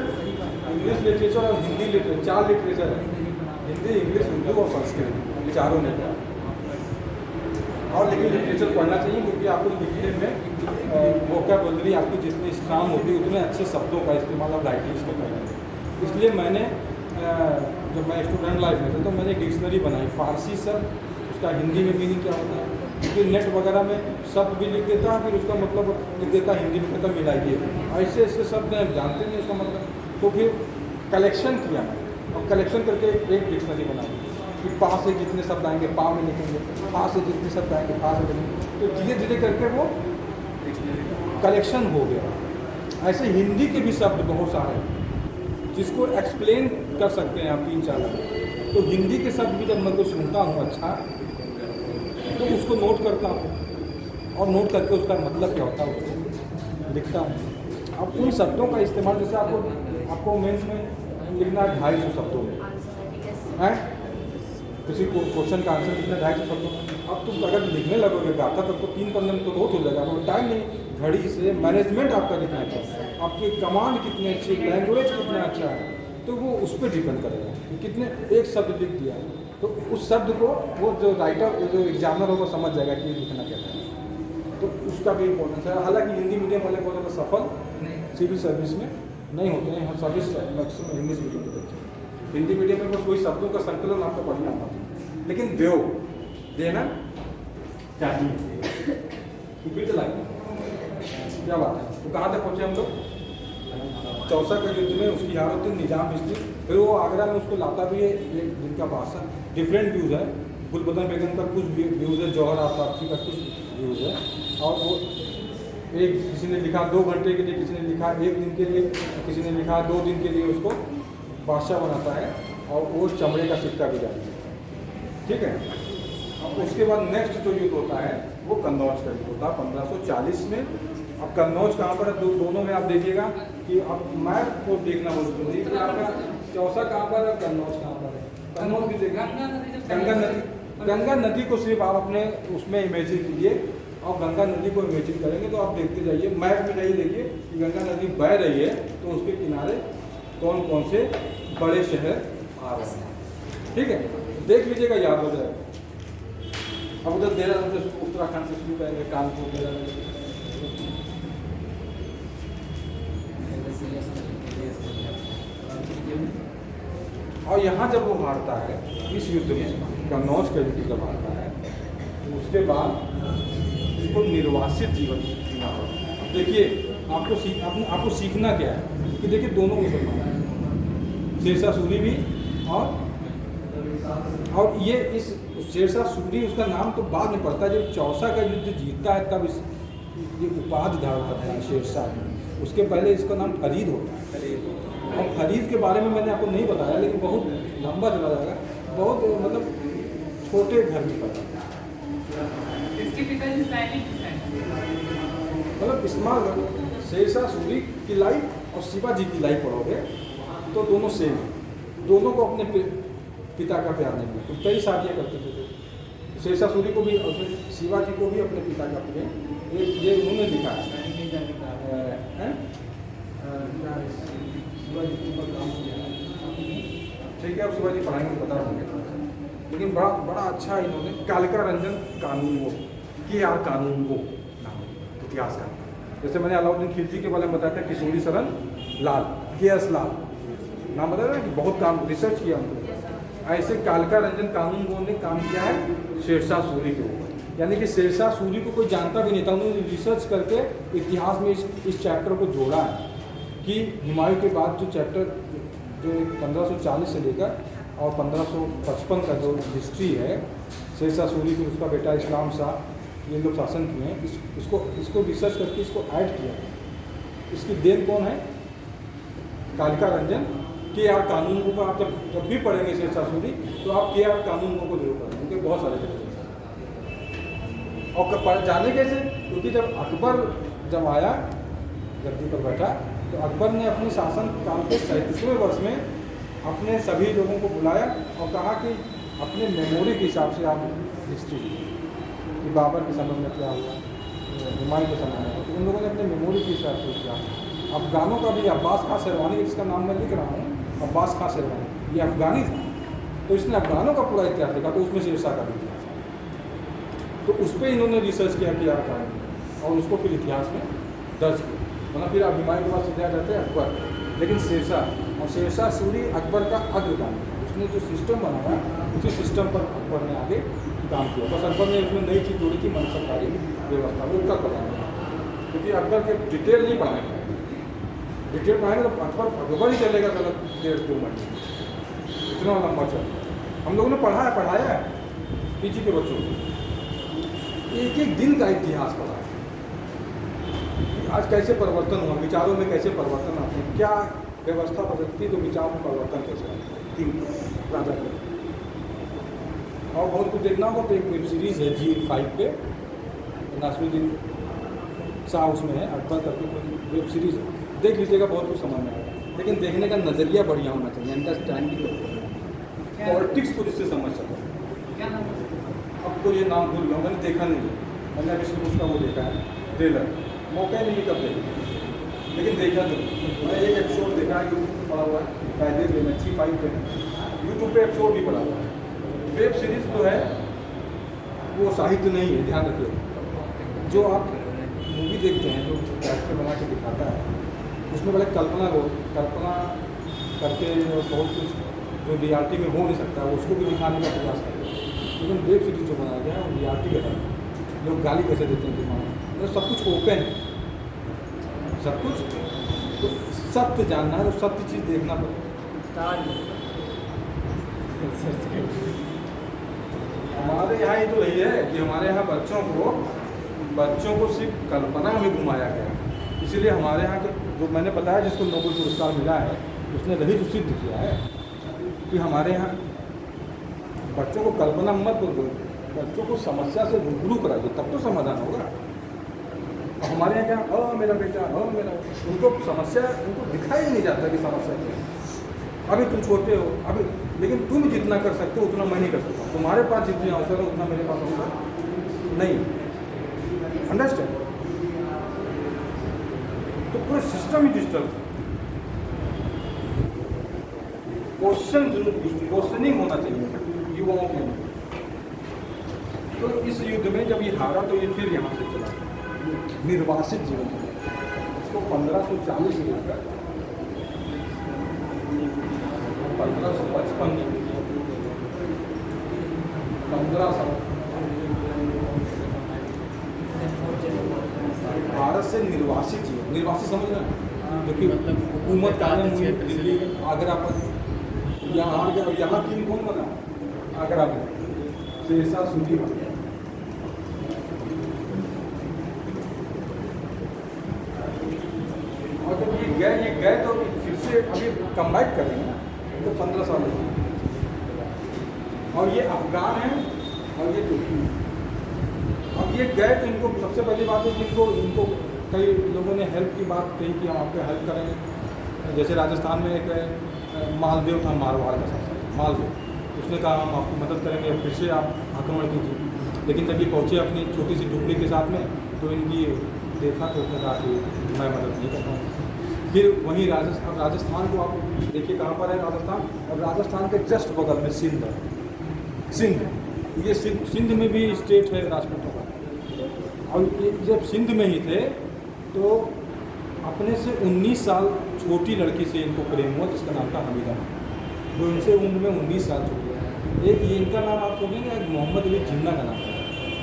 और हिंदी लिटरेचर, 4 लिटरेचर है, हिंदी, इंग्लिश, उर्दू और संस्कृत, चारों में। और लेकिन लिटरेचर पढ़ना चाहिए, क्योंकि आपको लिखने में वोकैबुलरी आपकी जितनी स्ट्रांग होती है, उतने अच्छे शब्दों का इस्तेमाल आप राइटिंग्स को करेंगे। इसलिए मैंने जब मैं स्टूडेंट लाइफ में था तो मैंने डिक्शनरी बनाई, फारसी शब्द, उसका हिंदी में मीनिंग क्या होता है, क्योंकि नेट वगैरह में शब्द भी लिख देता है, फिर उसका मतलब लिख देता है हिंदी में, खत्म मिलाइए, ऐसे ऐसे शब्द हैं जानते नहीं उसका मतलब। तो फिर कलेक्शन किया मैंने, और कलेक्शन करके एक डिक्शनरी बनाई कि पा से जितने शब्द आएंगे पा में लिखेंगे, पा से जितने शब्द आएंगे पा से लिखेंगे, तो धीरे धीरे करके वो कलेक्शन हो गया। ऐसे हिंदी के भी शब्द बहुत सारे हैं जिसको एक्सप्लेन कर सकते हैं आप 3-4 मिनट। तो हिंदी के शब्द भी जब मैं कुछ सुनता हूँ अच्छा, तो उसको नोट करता हूँ, और नोट करके उसका मतलब क्या होता है उसको लिखता हूँ। अब उन शब्दों का इस्तेमाल, जैसे आपको मेंस में लिखना है 250 शब्दों में, है किसी को क्वेश्चन का आंसर लिखना 250 शब्दों में। अब तुम अगर लिखने लगोगे गाथा तब तो 3 पन्ने में तो बहुत हो जाएगा, तो टाइम नहीं। घड़ी से मैनेजमेंट आपका कितना अच्छा है, आपकी कमांड कितनी अच्छी, लैंग्वेज कितना अच्छा है, तो वो उस पर डिपेंड करेगा कि कितने एक शब्द लिख दिया, तो उस शब्द को वो जो राइटर, जो एग्जामिनर होगा समझ जाएगा कि लिखना क्या है। तो उसका भी इम्पोर्टेंस है। हालांकि हिंदी मीडियम वाले बहुत ज़्यादा सफल सिविल सर्विस में नहीं होते हैं, हम सर्विस मैक्सिमम इंग्लिश मीडियम के बच्चे। हिंदी मीडियम में बस वही शब्दों का संकलन आपको पढ़ना होता है, लेकिन देना चाहिए। फिर चलाएंगे। क्या बात है। तो कहाँ तक पहुँचे हम लोग? चौसा के युद्ध में उसकी हालत थी, निजाम बिजली, फिर वो आगरा में उसको लाता भी है। एक जिनका बादशाह डिफरेंट व्यूज़ है, गुलबदन बेगम का कुछ व्यूज़ है, जौहर आफताबची का कुछ व्यूज़ है, और वो एक किसी ने लिखा 2 घंटे के लिए, किसी ने लिखा 1 दिन के लिए, किसी ने लिखा 2 दिन के लिए उसको बादशाह बनाता है, और वो चमड़े का सिक्का भी जारी है। ठीक है। अब उसके बाद नेक्स्ट जो युद्ध होता है वो कन्नौज का युद्ध होता है 1540 में। अब कन्नौज कहाँ पर है? दोनों में आप देखिएगा कि आप मैप को देखना बहुत जरूरी है कि आपका चौसा कहाँ पर है, कन्नौज कहाँ पर है। कन्नौज भी देखिए, गंगा नदी को सिर्फ आप अपने उसमें इमेजिन कीजिए, और गंगा नदी को इमेजिन करेंगे तो आप देखते जाइए, मैप में जाइए, देखिए कि गंगा नदी बह रही है तो उसके किनारे कौन कौन से बड़े शहर आ रहे हैं। ठीक है, देख लीजिएगा, याद हो जाएगा। अब उधर देहरादून से उत्तराखंड से शुरू करेंगे, कानपुर देहरादून, और यहाँ जब वो हारता है इस युद्ध में, कन्नौज का युद्ध जब हारता है तो उसके बाद उसको निर्वासित जीवन जीना पड़ा। देखिए आपको सीखना क्या है कि देखिए दोनों मुसलमान हैं, शेरशाह सूरी भी, और ये इस शेरशाह सूरी, उसका नाम तो बाद में पड़ता है, जब चौसा का युद्ध जीतता है तब इस ये उपाधि धारण करता है शेरशाह। उसके पहले इसका नाम फरीद होता है, और फरीद के बारे में मैंने आपको नहीं बताया, लेकिन बहुत लंबा चला जाएगा, बहुत मतलब छोटे घर में पड़ा। इसके पिताजी सैनिक हैं, मतलब इस्माइल शेरशाह सूरी की लाइफ और शिवाजी की लाइफ पढ़ोगे तो दोनों सेम है। दोनों को अपने पिता का प्यार नहीं मिला, तो कई शादियाँ करते थे। शेरशाह सूरी को भी और शिवाजी को भी अपने पिता का प्रेम ये उन्होंने लिखा है। शिवाजी के ऊपर काम किया है, ठीक है, अब शिवाजी पढ़ाएंगे तो बता देंगे, लेकिन बड़ा अच्छा इन्होंने कालिका रंजन कानूनगो, KR कानूनगो नाम इतिहास का। जैसे मैंने अलाउद्दीन खिलजी के बारे में बताया था, किशोरी शरण लाल, KS लाल नाम बताया था कि बहुत काम रिसर्च किया उन्होंने। ऐसे कालिका रंजन कानूनगो ने काम किया है शेरशाह सूरी के ऊपर, यानी कि शेरशाह सूरी को कोई जानता भी नहीं था, उन्होंने रिसर्च करके इतिहास में इस चैप्टर को जोड़ा है कि हुमायूं के बाद जो चैप्टर जो 1540 से लेकर और 1555 का जो हिस्ट्री है, शेरशाह सूरी फिर उसका बेटा इस्लाम शाह, ये लोग शासन किए हैं, इसको रिसर्च करके इसको ऐड किया। इसकी देन कौन है? कालिका रंजन, KR कानूनगो को आप जब भी पढ़ेंगे शेरशाह सूरी तो आप KR कानूनगो को जरूर पढ़ेंगे, उनके बहुत सारे चैप्टर। और जाने कैसे? क्योंकि जब अकबर जब आया गद्दी पर बैठा तो अकबर ने अपने शासन काल के 37वें वर्ष में अपने सभी लोगों को बुलाया और कहा कि अपने मेमोरी के हिसाब से आप हिस्ट्री कि बाबर के समय में क्या हुआ, हुमायूं के समय में, तो उन लोगों ने अपने मेमोरी के हिसाब से किया। अफ़गानों का भी अब्बास खां शेरवानी, जिसका नाम मैं लिख रहा हूँ, अब्बास खां शेरवानी, ये अफ़गानी था, तो इसने अफ़गानों का पूरा इतिहास लिखा, तो उसमें शेरशाह का भी इतिहास, तो उस पर इन्होंने रिसर्च किया KR कानून और उसको फिर इतिहास में दर्ज किया। मतलब फिर अब हुमायूं के बाद सीधे आ जाते हैं अकबर, लेकिन शेरशाह और शेरशाह सूरी अकबर का अग्रगामी, उसने जो सिस्टम बनाया उसी सिस्टम पर अकबर ने आगे काम किया। बस अकबर ने उसमें नई चीज़ जोड़ी थी, मनसबदारी व्यवस्था, वो कब पढ़ाएंगे, क्योंकि अकबर के डिटेल नहीं पढ़ाएंगे, डिटेल पढ़ाएंगे तो अकबर ही चलेगा गलत 1.5-2 महीने, इतना लंबा चल। हम लोगों ने पढ़ाया है PG के बच्चों को, एक दिन का इतिहास पढ़ा है। आज कैसे परिवर्तन हुआ, विचारों में कैसे परिवर्तन आते हैं, क्या व्यवस्था बदलती है तो विचार में परिवर्तन कैसे आता है, 3 राजा के। और बहुत कुछ देखना होगा तो एक वेब सीरीज़ है Zee5 पे, नासिरुद्दीन शाह उसमें है, अकबर करके कोई वेब सीरीज़ है, देख लीजिएगा, बहुत कुछ समझ में आएगा। लेकिन देखने का नज़रिया बढ़िया होना चाहिए, अंडरस्टैंडिंग पॉलिटिक्स को जिससे समझ सके। क्या नाम है? अब तो ये नाम भूल गया, मैंने देखा नहीं है, मैंने अभी सिर्फ उसका वो देखा है ट्रेलर, मौका नहीं कब देखा, लेकिन देखा नहीं। मैं एक एपिसोड देखा है, यूट्यूब पर पड़ा हुआ है, पहले दिन में Zee5 पे यूट्यूब पे एपिसोड भी पड़ा हुआ है। वेब सीरीज़ तो है, वो साहित्य नहीं है, ध्यान रखिए। जो आप मूवी देखते हैं, जो कैरेक्टर बना के दिखाता है, उसमें बड़े कल्पना करके बहुत कुछ जो रियलिटी में हो नहीं सकता है उसको भी दिखाने का प्रयास करते हैं। लेकिन वेब सीरीज जो बनाया गया है वो रियलिटी का है। लोग गाली कैसे देते हैं कि मतलब सब कुछ ओपन है, सब कुछ। तो सत्य जानना है तो सत्य चीज़ देखना पड़ेगा। हमारे यहाँ ये तो यही है कि हमारे यहाँ बच्चों को सिर्फ कल्पना में घुमाया गया, इसीलिए हमारे यहाँ के जो मैंने बताया जिसको नोबेल पुरस्कार मिला है, उसने वही तो सिद्ध किया है कि हमारे यहाँ बच्चों को कल्पना मत दो, बच्चों को समस्या से रूबरू कराइए, तब तो समाधान होगा। और हमारे यहाँ क्या मेरा बेटा मेरा, उनको समस्या उनको दिखाई ही नहीं जाता कि समस्या क्या है। अभी तुम छोटे हो अभी, लेकिन तुम जितना कर सकते हो उतना मैं नहीं कर सकता, तुम्हारे पास जितनी अवसर है उतना मेरे पास अवसर नहीं। अंडरस्टैंड? तो पूरे सिस्टम ही डिजिटल था। क्वेश्चनिंग होना चाहिए युवाओं के अंदर। तो इस युद्ध में जब ये हारा तो ये फिर यहाँ से चला निर्वासित जीवन, इसको 1540 से लेकर 1555 1500 भारत से निर्वासित जीवन, निर्वासित समझ रहे हैं, जो कि हुकूमत कानून हुई दिल्ली आगरा पर, यहाँ आ गया। यहाँ किंग कौन बना? आगरा में शेरशाह सूरी बन गया। और जब ये गए तो फिर से अभी कम्बैक करेंगे ना, तो 15 साल हो। और ये अफगान हैं और ये तुर्की। अब ये गए तो इनको सबसे पहली बात है कि इनको कई लोगों ने हेल्प की बात कही कि हम आपको हेल्प करेंगे। जैसे राजस्थान में एक मालदेव था, मारवाड़ का शासक मालदेव, उसने कहा हम आपकी मदद करेंगे, फिर से आप आक्रमण कीजिए। लेकिन जब ये पहुँचे अपनी छोटी सी टुकड़ी के साथ में, तो इनकी देखा तो उसने कहा कि मैं मदद नहीं कर पाऊँगा। फिर वहीं राजस्थान को आप देखिए कहाँ पर है राजस्थान, और राजस्थान के जस्ट बगल में सिंध है। सिंध, ये सिंध में भी स्टेट है राजपूतों का। और ये जब सिंध में ही थे तो अपने से 19 साल छोटी लड़की से इनको प्रेम हुआ जिसका नाम था हमीदा, जो इनसे उम्र में 19 साल छोटी है। एक ये इनका नाम आप सुनेंगे, एक मोहम्मद अली जिन्ना का नाम है।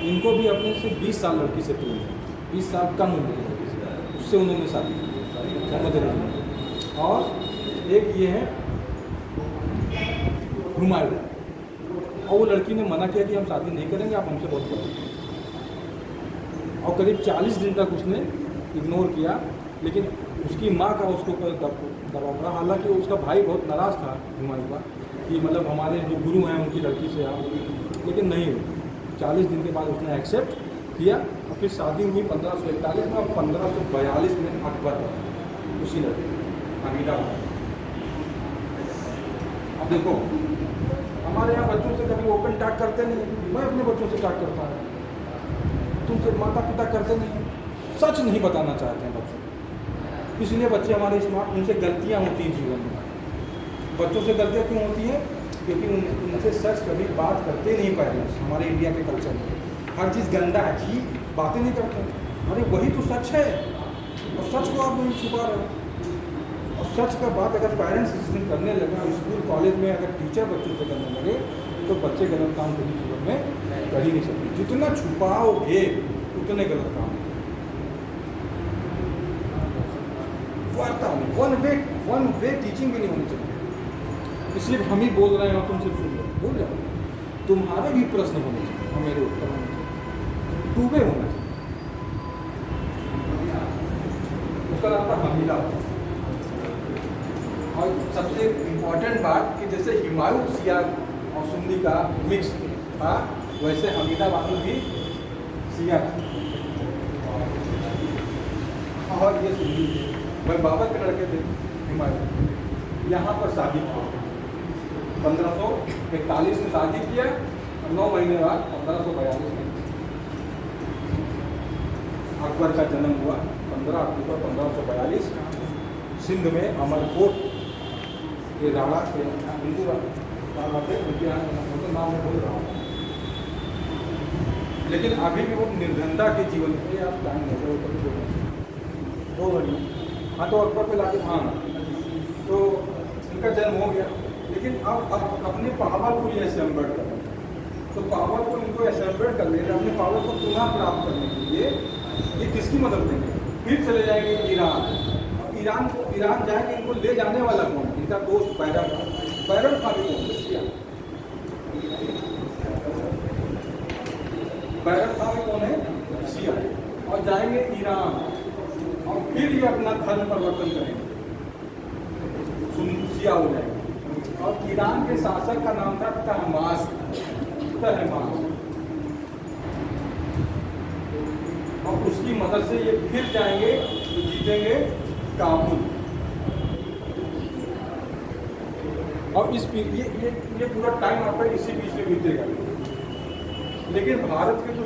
इनको भी अपने से 20 साल लड़की से प्रेम हुआ, 20 साल कम उम्र की लड़की से, उससे उन्होंने शादी की मोहम्मद अली जिन्ना। और एक ये है हुमायूं, और वो लड़की ने मना किया कि हम शादी नहीं करेंगे, आप हमसे बहुत करेंगे। और करीब 40 दिन तक उसने इग्नोर किया, लेकिन उसकी माँ का उसके ऊपर दबाव पड़ा। हालांकि उसका भाई बहुत नाराज़ था हुमायूं का कि मतलब हमारे जो गुरु हैं उनकी लड़की से आप, लेकिन नहीं हुई। 40 दिन के बाद उसने एक्सेप्ट किया और फिर शादी हुई 1541 में, और 1542 में अकबर उसी लड़की हमीदा। अब देखो हमारे यहाँ बच्चों से कभी ओपन टॉक करते नहीं, मैं अपने बच्चों से टॉक करता हूँ, तुमसे माता पिता करते नहीं, सच नहीं बताना चाहते हैं बच्चों। इसलिए बच्चे हमारे स्मार्ट, उनसे गलतियाँ होती हैं जीवन में। बच्चों से गलतियाँ क्यों होती हैं? क्योंकि उनसे सच कभी बात करते नहीं पेरेंट्स। हमारे इंडिया के कल्चर में हर चीज़ गंदा है, जी बातें नहीं करते। अरे वही तो सच है, और सच को आप नहीं छुपा रहे हो। और सच का बात अगर पेरेंट्स इस दिन करने लगा, स्कूल कॉलेज में अगर टीचर बच्चों से करने लगे, तो बच्चे गलत काम कभी जीवन में कर ही नहीं सकते। जितना छुपाओगे उतने गलत काम। वन वे टीचिंग भी नहीं होनी चाहिए। इसलिए हम ही बोल रहे हैं और तुम सिर्फ सुन रहे हो, बोल जाओ। तुम्हारे भी प्रश्न होने चाहिए और मेरे उत्तर होने चाहिए, टूबे होना चाहिए। उसका नाम था हमीदा। और सबसे इम्पोर्टेंट बात कि जैसे हुमायूं शिया और सुन्नी का मिक्स था, वैसे हमीदा बानू भी शिया थी और ये सुन्नी थे। वह बाबर के लड़के थे हुमायूं। यहाँ पर शादी की 1541 में शादी किया, और 9 महीने बाद 1542 में अकबर का जन्म हुआ। 15 अक्टूबर 1542 सिंध में अमरकोट के राणा के हिंदू राणा थे, उनके यहाँ नाम में बोल रहा हूँ। लेकिन अभी भी वो निर्धनता के जीवन में आप टाइम हो गए 2 घंटे। हाँ तो अकबर पे लाके हाँ तो इनका जन्म हो गया, लेकिन अब अपने पावर को ये असेंबल कर रहे हैं। तो पावर को इनको असेंबल कर ले रहे, अपने पावर को पुनः प्राप्त करने के लिए ये किसकी मदद देंगे? फिर चले जाएंगे ईरान। ईरान जाएंगे, इनको ले जाने वाला कौन? इनका दोस्त बैरम खां भी कौन? बैरम खां भी कौन है? शिया। और जाएंगे ईरान और फिर ये अपना धर्म परिवर्तन करेंगे, शिया हो जाएंगे। और ईरान के शासक का नाम था तहमास। और उसकी मदद से ये फिर जाएंगे तो जीतेंगे काबुल। और इस ये पूरा टाइम आपका इसी बीच में बीतेगा। लेकिन भारत के जो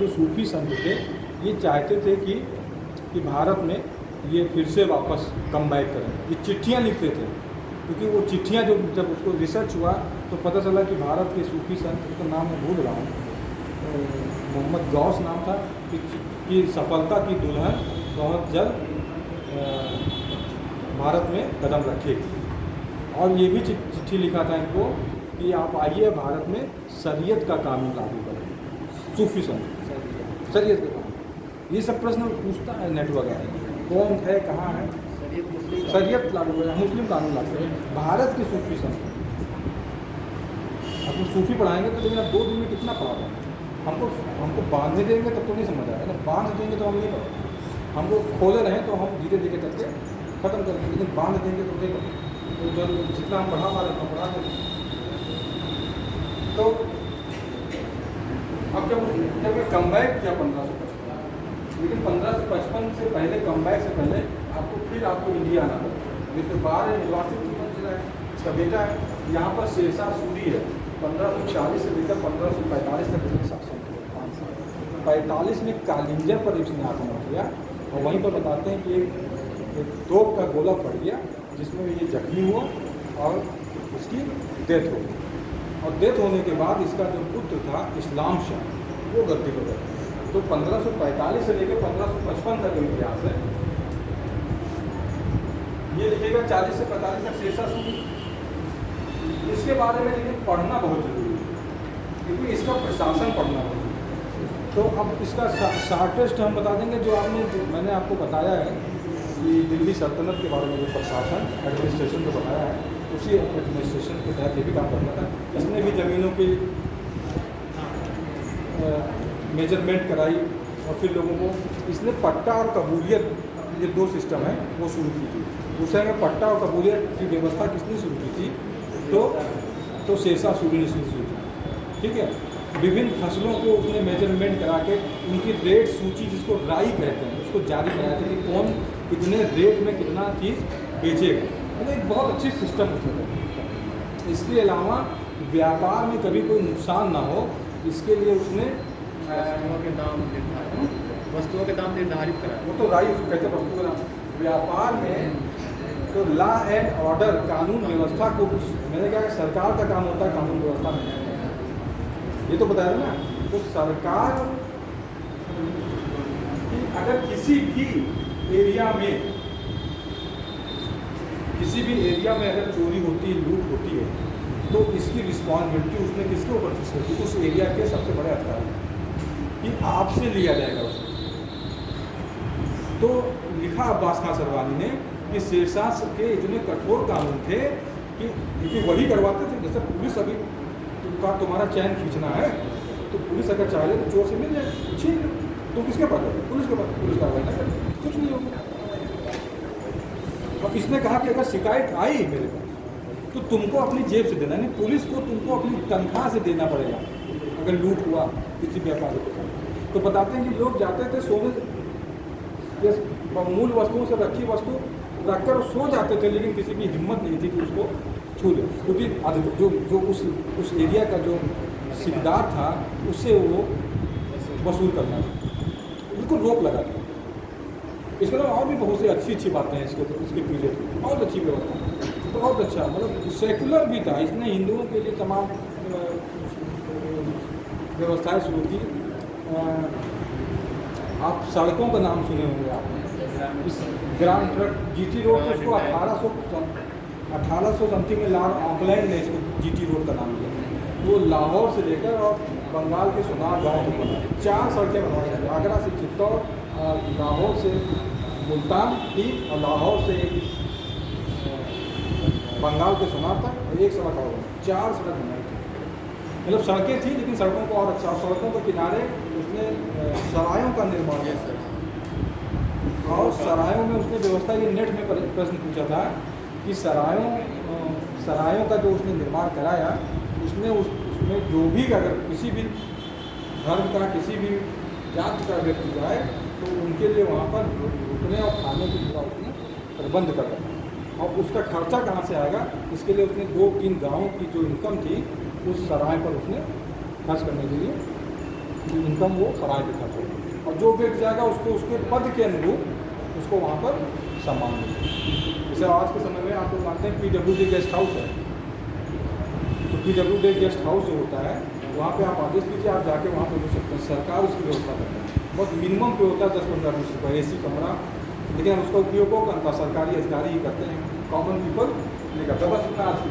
सूफी संत थे, ये चाहते थे कि भारत में ये फिर से वापस कम बैक करें। ये चिट्ठियाँ लिखते थे, क्योंकि वो चिट्ठियाँ जब उसको रिसर्च हुआ तो पता चला कि भारत के सूफी संत, उसका नाम मैं भूल रहा हूँ, मोहम्मद गौस नाम था, कि सफलता की दुल्हन बहुत जल्द भारत में कदम रखेगी। और ये भी चिट्ठी लिखा था इनको कि आप आइए भारत में शरीयत का कानून लागू करें। सूफी संत शरीयत का कानून, ये सब प्रश्न पूछता है नेट वगैरह, कौन है, कहाँ है, शरीयत लागू करें, मुस्लिम कानून लागू करें। भारत के सूफी संत, अब सूफी पढ़ाएंगे तो लेकिन अब 2 दिन में कितना पढ़ा पाएंगे? हमको बांधे देंगे तब तो नहीं समझ आएगा ना, बांध देंगे तो हम नहीं पढ़ेंगे। हमको खोले रहें तो हम धीरे धीरे करके ख़त्म करेंगे, लेकिन बांध देंगे तो नहीं पढ़ेंगे। तो जो जितना हम पढ़ा पा रहे हैं पढ़ा देंगे। तो अब जब ये कम बैक किया 1555, लेकिन 1555 से पहले, कम बैक से पहले आपको इंडिया आना पड़ेगा। ये तो बाहर है, निर्वासित जीवन जी रहा है, इसका बेटा है। यहाँ पर शेरशाह सूरी है, 1540 से लेकर 1545 तक इसने शासन किया, 5 साल। 45 में कालिंजर पर इसने आक्रमण किया और वहीं पर बताते हैं कि एक तोप का गोला फट गया जिसमें ये जख्मी हुआ और उसकी डेथ हो गई। और डेथ होने के बाद इसका जो पुत्र था इस्लाम शाह, वो गद्दी पर बैठा। तो 1545 से लेकर 1555 तक इतिहास है। ये लिखेगा 40 से 45 तक शेरशाह सूरी। इसके बारे में लेकिन पढ़ना बहुत जरूरी है, क्योंकि इसका प्रशासन पढ़ना बहुत जरूरी है। तो अब इसका शार्टेस्ट हम बता देंगे, जो मैंने आपको बताया है कि दिल्ली सल्तनत के बारे में जो प्रशासन एडमिनिस्ट्रेशन जो बताया है, उसी एडमिनिस्ट्रेशन के तहत ये भी काम करता था। इसने भी ज़मीनों की मेजरमेंट कराई और फिर लोगों को इसने पट्टा और कबूलियत, ये 2 सिस्टम है, वो शुरू की थी। उस समय में पट्टा और कबूलियत की व्यवस्था किसने शुरू की थी? तो शेरशाह सूरी ने शुरू की, ठीक है। विभिन्न फसलों को उसने मेजरमेंट करा के उनकी रेट सूची, जिसको राई कहते हैं, उसको जारी कराया था कि कौन कितने रेट में कितना चीज़ बेचेगा। मतलब एक बहुत अच्छी सिस्टम उसने बनाया। इसके अलावा व्यापार में कभी कोई नुकसान ना हो, इसके लिए उसने वस्तुओं के दाम निर्धारित करा। वो तो राई उसको कहते हैं, वस्तु का दाम। व्यापार में तो लॉ एंड ऑर्डर, कानून व्यवस्था को, मैंने कहा कि सरकार का काम होता है कानून व्यवस्था में, ये तो बताया ना। तो सरकार की अगर किसी भी एरिया में अगर चोरी होती है, लूट होती है, तो इसकी रिस्पॉन्सिबिलिटी उसने किसके ऊपर फिक्स कर दी? उस एरिया के सबसे बड़े अधिकारी कि आपसे लिया जाएगा उसको। तो लिखा अब्बास खां सरवानी ने कि शेरशाह के इतने कठोर कानून थे कि क्योंकि वही करवाते थे। जैसे पुलिस अभी तुम्हारा चैन खींचना है तो पुलिस अगर चाहे तो चोर से मिल जाए, छीन लो, तो किसके पास है? पुलिस के पास। पुलिस कार्रवाई ना करे, कुछ नहीं होगा। अब इसने कहा कि अगर शिकायत आई मेरे पास तो तुमको अपनी जेब से देना, नहीं पुलिस को तुमको अपनी तनख्वाह से देना पड़ेगा अगर लूट हुआ किसी व्यापारी के साथ। तो बताते हैं कि लोग जाते थे सोने मूल वस्तुओं से रखी वस्तु रखकर सो जाते थे, लेकिन किसी की हिम्मत नहीं थी कि उसको छू ले, क्योंकि जो उस एरिया का जो सिकदार था उससे वो वसूल करना था, बिल्कुल रोक लगा दी। इसके अलावा और भी बहुत सी अच्छी बातें हैं इसके पीरियड की, बहुत अच्छी व्यवस्था, बहुत अच्छा, मतलब सेकुलर भी था। इसने हिंदुओं के लिए तमाम व्यवस्थाएं शुरू की। आप सड़कों का नाम सुने होंगे आपने, इस ग्रांड ट्रक जीटी रोड को उसको 1800 समथिंग में लॉर्ड ऑकलैंड ने इसको जीटी रोड का नाम दिया। वो लाहौर से लेकर और बंगाल के सोनार गाँव में बना, 4 सड़कें बनवाई थी, आगरा से चित्तौड़, लाहौर से मुल्तान की, और लाहौर से बंगाल के सोनार तक, और एक सड़क और 4 सड़क बनाई थी। मतलब सड़कें थी लेकिन सड़कों को और अच्छा, सड़कों के किनारे उसने सरायों का निर्माण किया सर, और सरायों में उसने व्यवस्था, ये नेट में प्रश्न पूछा था कि सरायों का जो उसने निर्माण कराया, उसमें जो भी अगर किसी भी धर्म का, किसी भी जाति का व्यक्ति जाए तो उनके लिए वहाँ पर रुकने और खाने की पूरा उसने प्रबंध कर रखा। और उसका खर्चा कहाँ से आएगा, इसके लिए उसने 2-3 गाँवों की जो इनकम थी उस सराय पर उसने खर्च करने के लिए, इनकम वो सराय पे खर्च होगी, और जो व्यक्ति जाएगा उसको उसके पद के अनुरूप उसको वहाँ पर सम्मान मिलेगा। जैसे आज के समय में आप लोग मानते हैं PWD गेस्ट हाउस है, तो PWD गेस्ट हाउस जो होता है वहाँ पे आप आदेश कीजिए, आप जाके वहाँ पे रुक सकते हैं, सरकार उसकी व्यवस्था करती है। बहुत मिनिमम पे होता है 10-15-20 रुपये AC कमरा, लेकिन उसका उपयोग को सरकारी अधिकारी ही करते हैं, कॉमन पीपल नहीं करता। बस इतना आज की